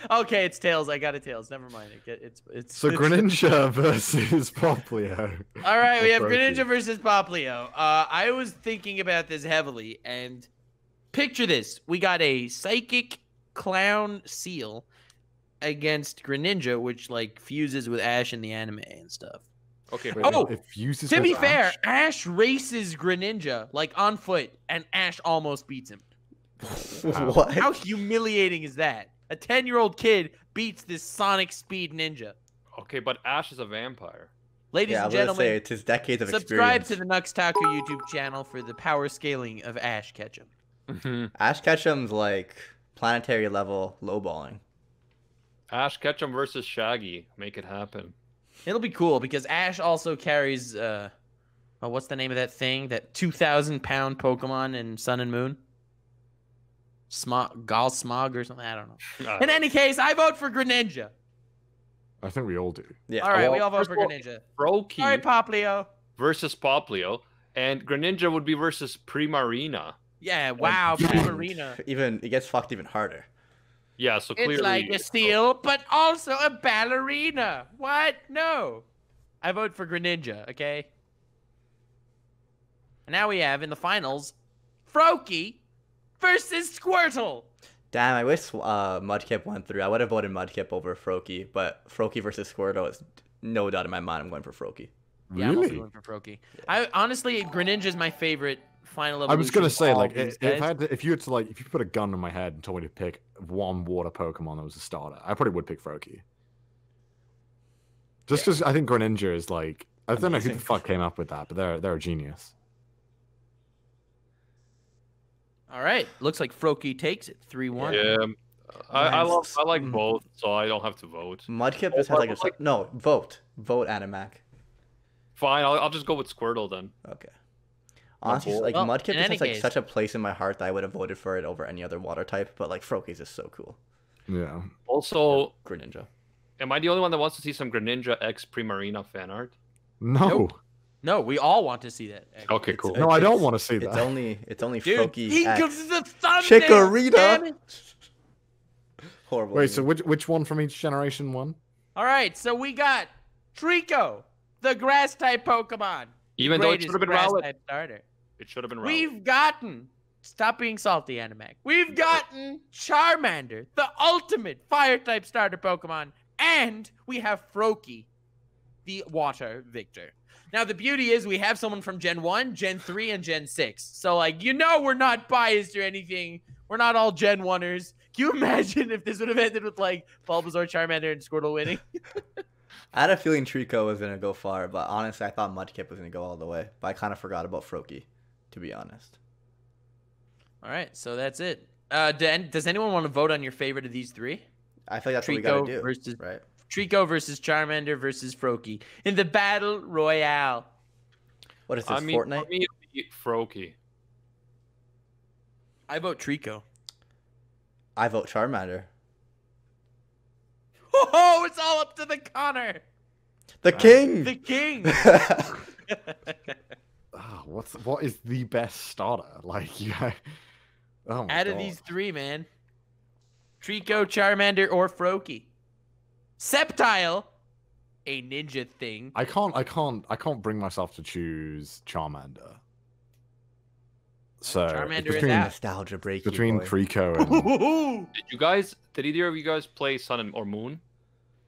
Okay, it's tails. I got a tails. Never mind. It's So Greninja versus Poplio. All right, we have Froakie. Greninja versus Poplio. I was thinking about this heavily, and picture this: we got a psychic clown seal against Greninja, which like fuses with Ash in the anime and stuff. Okay, Wait, Oh, it fuses To with be fair, Ash? Ash races Greninja like on foot, and Ash almost beats him. What? How humiliating is that? A 10-year-old kid beats this Sonic Speed ninja. okay, but Ash is a vampire. Ladies Yeah, I and was gonna gentlemen, say it's his decades of subscribe experience. to the Nux Taku YouTube channel for the power scaling of Ash Ketchum. Ash Ketchum's like planetary level lowballing. Ash Ketchum versus Shaggy. Make it happen. It'll be cool because Ash also carries what's the name of that thing? That 2,000-pound Pokemon in Sun and Moon? Galsmog or something? I don't know. In any case, I vote for Greninja. I think we all do. Yeah. All right, well, we all vote first for of all, Greninja. Froakie All right, Poplio. versus Poplio, and Greninja would be versus Primarina. Yeah, wow, Primarina. Even it gets fucked even harder. Yeah, so clearly It's like a steel, but also a ballerina. What? No. I vote for Greninja, okay? And now we have in the finals, Froakie versus Squirtle. Damn, I wish Mudkip went through. I would have voted Mudkip over Froakie, but Froakie versus Squirtle is no doubt in my mind. I'm going for Froakie. Yeah, I'm also Really? going for Froakie. I honestly, Greninja is my favorite final evolution. I was gonna say, of all like, these if guys. if you put a gun in my head and told me to pick one water Pokemon that was a starter, I probably would pick Froakie. Just because I think Greninja is like, I don't know who the Amazing. fuck came up with that, but they're a genius. All right, looks like Froakie takes it 3-1. Yeah, I like Mm. both, so I don't have to vote. Mudkip just has like a vote Animac. Fine, I'll just go with Squirtle then. Okay. Honestly, cool. like Well, Mudkip in just any has like case- such a place in my heart that I would have voted for it over any other water type. But like Froakie's is so cool. Yeah. Also, Greninja. am I the only one that wants to see some Greninja X Primarina fan art? No. Nope. No, we all want to see that. actually. Okay, cool. No, I don't want to see that. It's only Dude, Froakie he X. gives the thumbnail. Chikorita. damn it. Horrible. Wait, so name. which one from each generation won? All right, so we got Trico, the grass type Pokemon. Even though it should have been grass Rowlet. type starter. It should have been Rowlet. We've gotten, stop being salty, Animac. We've gotten Charmander, the ultimate fire type starter Pokemon, and we have Froakie, the water victor. Now, the beauty is we have someone from Gen 1, Gen 3, and Gen 6. So, like, we're not biased or anything. We're not all Gen 1ers. Can you imagine if this would have ended with, like, Bulbasaur, Charmander, and Squirtle winning? I had a feeling Trico was gonna go far, but honestly, I thought Mudkip was gonna go all the way. But I kind of forgot about Froakie, to be honest. All right, so that's it. Does anyone want to vote on your favorite of these three? I feel like that's what we Trico gotta do, versus right? Trico versus Charmander versus Froakie in the Battle Royale. What is this, I mean, Fortnite? for me, it'd be Froakie. I vote Trico. I vote Charmander. Oh, it's all up to the Connor, The king! the king. Ah, what is the best starter? Like, yeah. Oh my Out of God. these three, man. Trico, Charmander, or Froakie. Sceptile, a ninja thing. I can't bring myself to choose Charmander. So Charmander is between out. Nostalgia break. between Trico and Did either of you guys play Sun or Moon?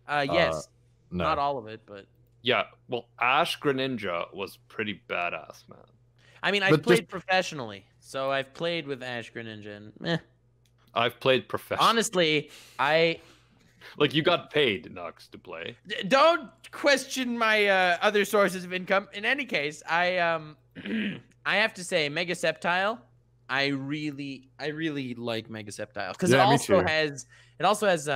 Yes. no. Not all of it, but Yeah, well, Ash Greninja was pretty badass, man. I mean, I've But played professionally, so I've played with Ash Greninja, and meh. I've played professional. Honestly, Like, you got paid, Nux, to play. don't question my other sources of income. In any case, I I have to say, Mega Sceptile, I really like Mega Sceptile because Yeah, me it also has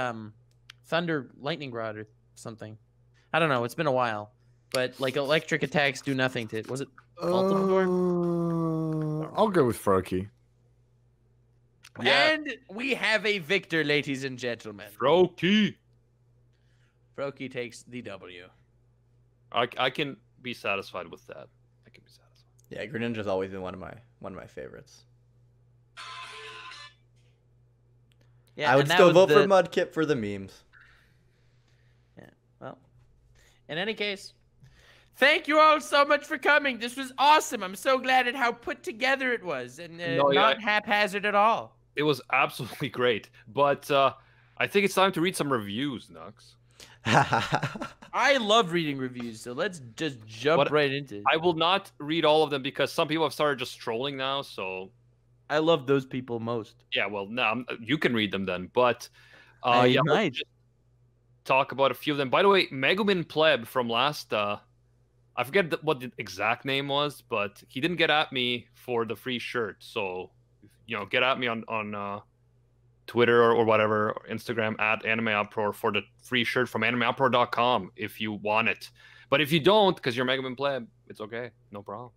Thunder Lightning Rod or something. I don't know. It's been a while, but like electric attacks do nothing to it. Was it Ultimate Form? I'll go with Froakie. Yeah. And we have a victor, ladies and gentlemen. Froakie. Froakie takes the W. I can be satisfied with that. I can be satisfied. Yeah, Greninja's always been one of my favorites. Yeah, I would and that still was vote for the- Mudkip for the memes. Yeah. Well, in any case, thank you all so much for coming. This was awesome. I'm so glad at how put together it was and not haphazard at all. It was absolutely great. But I think it's time to read some reviews, Nux. I love reading reviews, so let's just jump right into it. I will not read all of them because some people have started just trolling now, so... I love those people most. Yeah, well, no, you can read them then. But I yeah, might. we'll just talk about a few of them. By the way, Megumin Pleb from last... I forget what the exact name was, but he didn't get at me for the free shirt. So, get at me on Twitter or whatever, or Instagram at AnimeUproar for the free shirt from AnimeUproar.com if you want it. But if you don't, because you're Megaman Pleb, it's okay. No problem.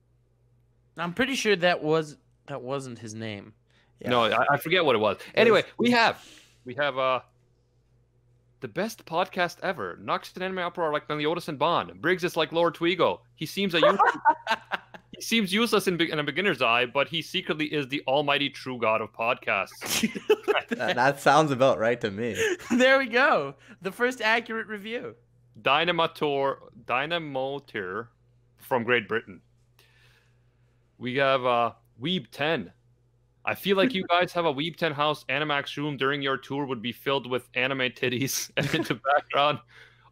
I'm pretty sure that wasn't his name. Yeah. No, I forget what it was. Anyway, we have the best podcast ever. Nux and Anime Uproar are like Meliodas and Bond. Briggs is like Lord Twigo. He seems he seems useless in a beginner's eye, but he secretly is the almighty true god of podcasts. that sounds about right to me. There we go. The first accurate review. Dynamotor from Great Britain. We have Weeb 10. I feel like you guys have a Weeb 10 house. Animax room during your tour would be filled with anime titties, and in the background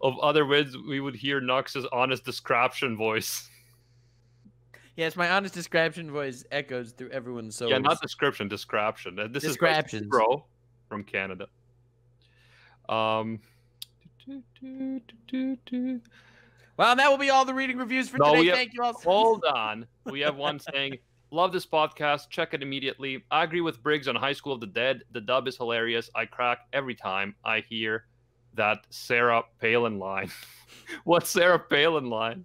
of other vids, we would hear Nux's honest description voice. Yes, my honest description voice echoes through everyone's soul. Yeah, not description. This Descriptions. is Bro from Canada. Well, that will be all the reading reviews for No, today. we have- Thank you all. Hold on. We have one saying, love this podcast. Check it immediately. I agree with Briggs on High School of the Dead. The dub is hilarious. I crack every time I hear that Sarah Palin line. What's Sarah Palin line?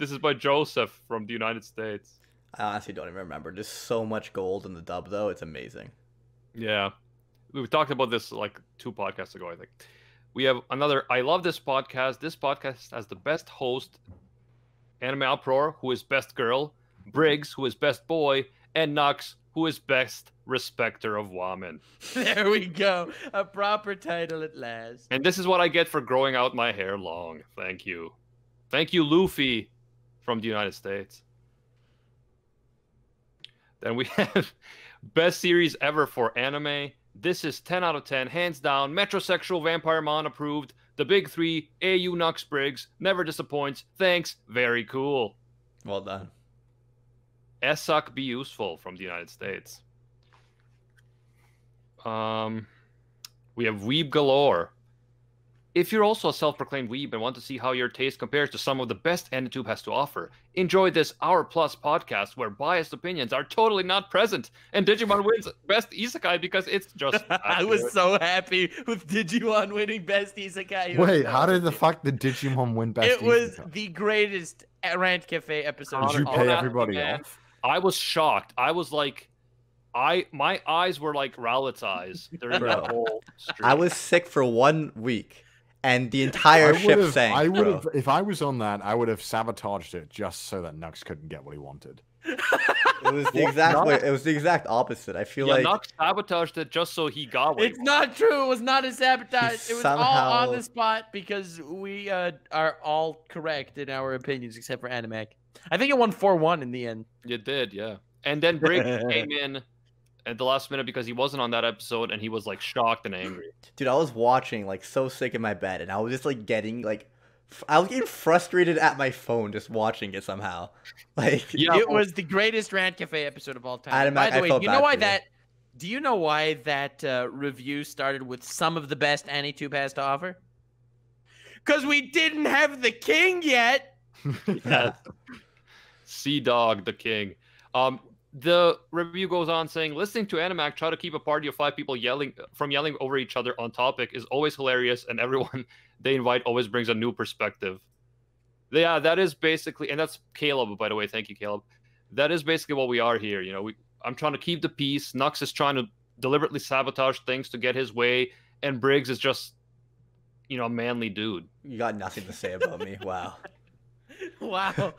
This is by Joseph from the United States. I honestly don't even remember. There's so much gold in the dub, though. It's amazing. Yeah. We talked about this like 2 podcasts ago, I think. We have another. I love this podcast. This podcast has the best host, Anime Uproar, who is best girl, Briggs, who is best boy, and Nux, who is best respecter of women. There we go. A proper title at last. And this is what I get for growing out my hair long. Thank you. Thank you, Luffy from the United States. Then we have best series ever for anime. This is 10 out of 10, hands down. Metrosexual Vampire Mon approved. The big 3, AU Nux Briggs, never disappoints. Thanks, very cool. Well done. Essuck Be Useful from the United States. We have Weeb Galore. If you're also a self-proclaimed weeb and want to see how your taste compares to some of the best AniTube has to offer, enjoy this hour-plus podcast where biased opinions are totally not present, and Digimon wins Best Isekai because it's just... I was so happy with Digimon winning Best Isekai. Wait, how did the fuck did Digimon win Best It was Isekai? the greatest Rant Cafe episode. Did you of pay all everybody time. off? I was shocked. I was like... My eyes were like Rowlett's eyes during Bro. that whole stream. I was sick for 1 week, and the entire ship sank. I would bro. have, if I was on that, I would have sabotaged it just so that Nux couldn't get what he wanted. It was the exact way. It was the exact opposite. I feel like Nux sabotaged it just so he got what he It's not true. It was not a sabotage. It was all somehow- on the spot because we are all correct in our opinions except for Animac. I think it won 4-1 in the end. You did, yeah. And then Briggs came in at the last minute because he wasn't on that episode, and he was like shocked and angry. dude, I was watching like so sick in my bed, and I was just like getting like, I was getting frustrated at my phone just watching it somehow. Like, Yeah, It was the greatest Rant Cafe episode of all time. Animac, And by the I way, felt you bad know why for you. that? Do you know why that review started with some of the best AniTube has to offer? Because we didn't have the king yet. Yes. CDawg the king. The review goes on saying, listening to Animac try to keep a party of 5 people yelling over each other on topic is always hilarious, and everyone they invite always brings a new perspective. Yeah, that is basically, and that's Caleb, by the way. Thank you, Caleb. That is basically what we are here. You know, I'm trying to keep the peace. Nux is trying to deliberately sabotage things to get his way, and Briggs is just, you know, a manly dude. you got nothing to say about me. Wow. Wow.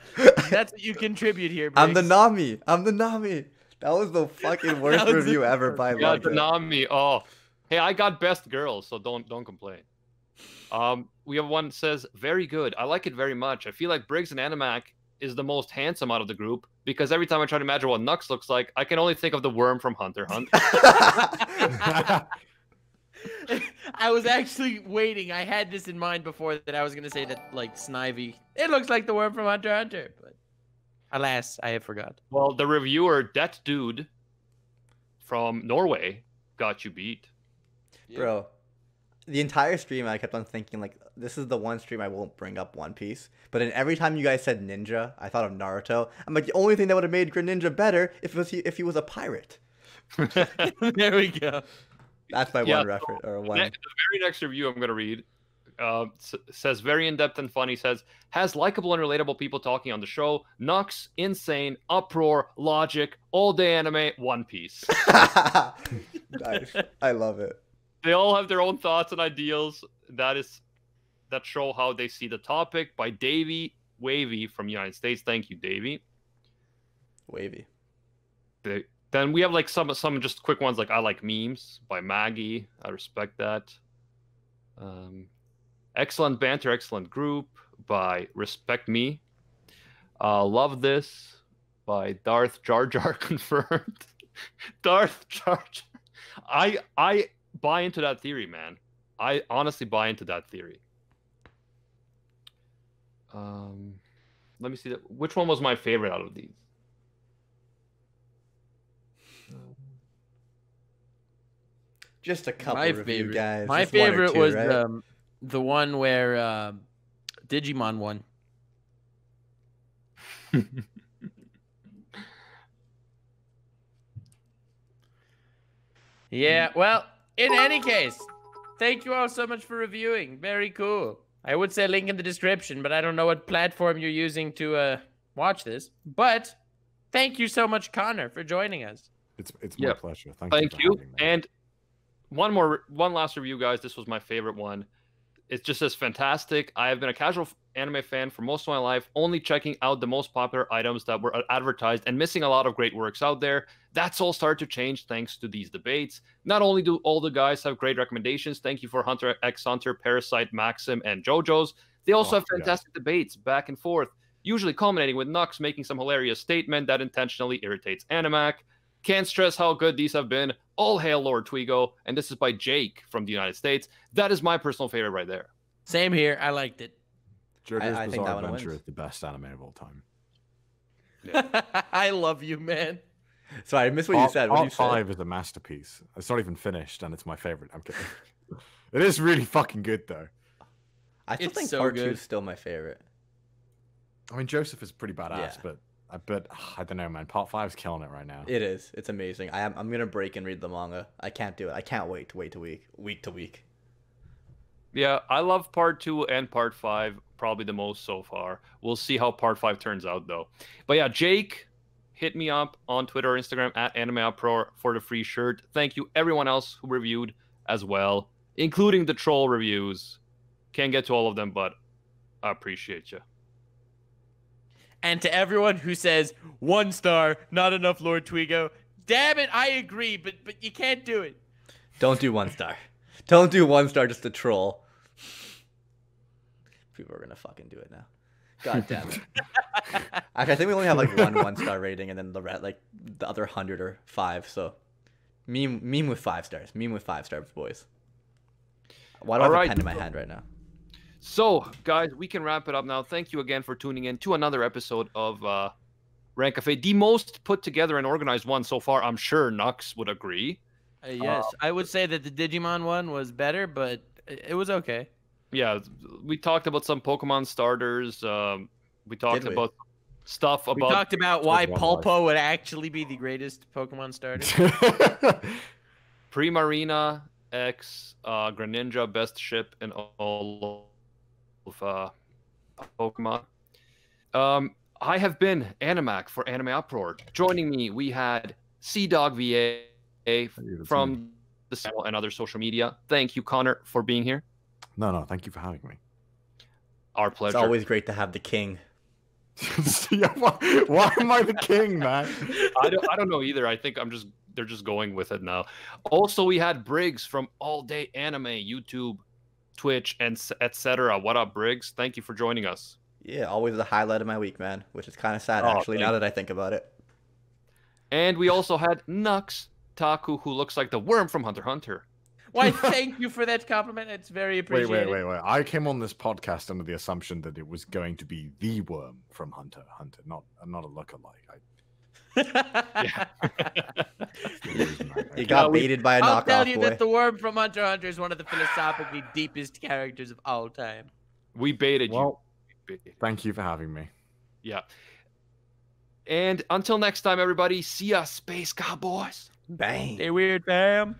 That's what you contribute here, I'm the Briggs. Nami. I'm the Nami. That was the fucking worst That was review the ever by Yeah, Lucky. Nami. Oh, hey, I got best girl, so don't complain. We have one that says, very good. I like it very much. I feel like Briggs and Animac is the most handsome out of the group because every time I try to imagine what Nux looks like, I can only think of the worm from Hunter x Hunter. I was actually waiting. I had this in mind before that I was going to say that, like, Snivy. It looks like the worm from Hunter x Hunter, but alas, I have forgot. Well, the reviewer, that dude from Norway, got you beat. Bro, the entire stream I kept on thinking like, this is the one stream I won't bring up One Piece. But then every time you guys said ninja, I thought of Naruto. I'm like, the only thing that would have made Greninja better if he was a pirate. There we go. That's my Yeah, one reference or one. The very next review I'm going to read says, very in-depth and funny, says, has likable and relatable people talking on the show, Nux, insane, uproar, logic, all-day anime, One Piece. Nice. I love it. They all have their own thoughts and ideals that show how they see the topic. By Davey Wavy from United States. Thank you, Davey. Wavy. Then we have like some just quick ones like I Like Memes by Maggie. I respect that. Excellent banter, excellent group by Respect Me. Love This by Darth Jar Jar confirmed. Darth Jar Jar. I buy into that theory, man. I honestly buy into that theory. Let me see that. Which one was my favorite out of these? Just a couple My review favorite, guys. my Just one or favorite two, was right? the one where Digimon won. Yeah, well, in any case, thank you all so much for reviewing. Very cool. I would say link in the description, but I don't know what platform you're using to watch this. But thank you so much, Connor, for joining us. It's my pleasure. Thank you. For having me. And one last review, guys. This was my favorite one. It just says fantastic. I have been a casual anime fan for most of my life, only checking out the most popular items that were advertised and missing a lot of great works out there. That's all started to change thanks to these debates. Not only do all the guys have great recommendations, thank you for Hunter x Hunter, Parasite, Maxim, and JoJo's. They also have fantastic debates back and forth, usually culminating with Nux making some hilarious statement that intentionally irritates Animac. Can't stress how good these have been. All hail Lord Twigo. And this is by Jake from the United States. That is my personal favorite right there. Same here. I liked it. JoJo's Bizarre Adventure is the best anime of all time. Yeah. I love you, man. Sorry, I missed what you said. What Part 5 is a masterpiece. It's not even finished, and it's my favorite. I'm kidding. It is really fucking good, though. I still think Part 2 is still my favorite. I mean, Joseph is pretty badass, but I don't know, man. Part 5 is killing it right now. It is. It's amazing. I'm gonna break and read the manga. I can't do it. I can't wait to week to week. Yeah, I love Part 2 and Part 5 probably the most so far. We'll see how Part 5 turns out, though. But yeah, Jake, hit me up on Twitter or Instagram at AnimeOutPro for the free shirt. Thank you, everyone else who reviewed as well, including the troll reviews. Can't get to all of them, but I appreciate you. And to everyone who says 1 star, not enough, Lord Twigo. Damn it, I agree, but you can't do it. Don't do 1 star. Don't do 1 star just to troll. People are gonna fucking do it now. God damn it. Actually, I think we only have like one star rating, and then the other 100 are 5. So, meme with 5 stars. Meme with 5 stars, boys. Why do I have a pen in my hand right now? So, guys, we can wrap it up now. Thank you again for tuning in to another episode of Rant Cafe, the most put together and organized one so far. I'm sure Nux would agree. Yes, I would say that the Digimon one was better, but it was okay. Yeah, we talked about some Pokemon starters. We talked about stuff about. We talked about why Pulpo would actually be the greatest Pokemon starter. Primarina X Greninja, best ship in all of Pokemon. I have been Animac for Anime Uproar. Joining me, we had CDawgVA from the channel and other social media. Thank you, Connor, for being here. No, thank you for having me. Our pleasure. It's always great to have the king. Why am I the king, man? I don't know either. I think they're just going with it now. Also, we had Briggs from All Day Anime, YouTube, Twitch, and etc. What up, Briggs? Thank you for joining us. Yeah, always the highlight of my week, man. Which is kind of sad, actually, now that I think about it. And we also had Nux, Taku, who looks like the worm from Hunter x Hunter. Why, thank you for that compliment. It's very appreciated. Wait. I came on this podcast under the assumption that it was going to be the worm from Hunter x Hunter, not a lookalike. He got baited by a knockoff. I'll tell you that the worm from Hunter x Hunter is one of the philosophically deepest characters of all time. We baited you. Thank you for having me. Yeah. And until next time, everybody, see ya, Space Cowboys. Bang. Stay weird, fam.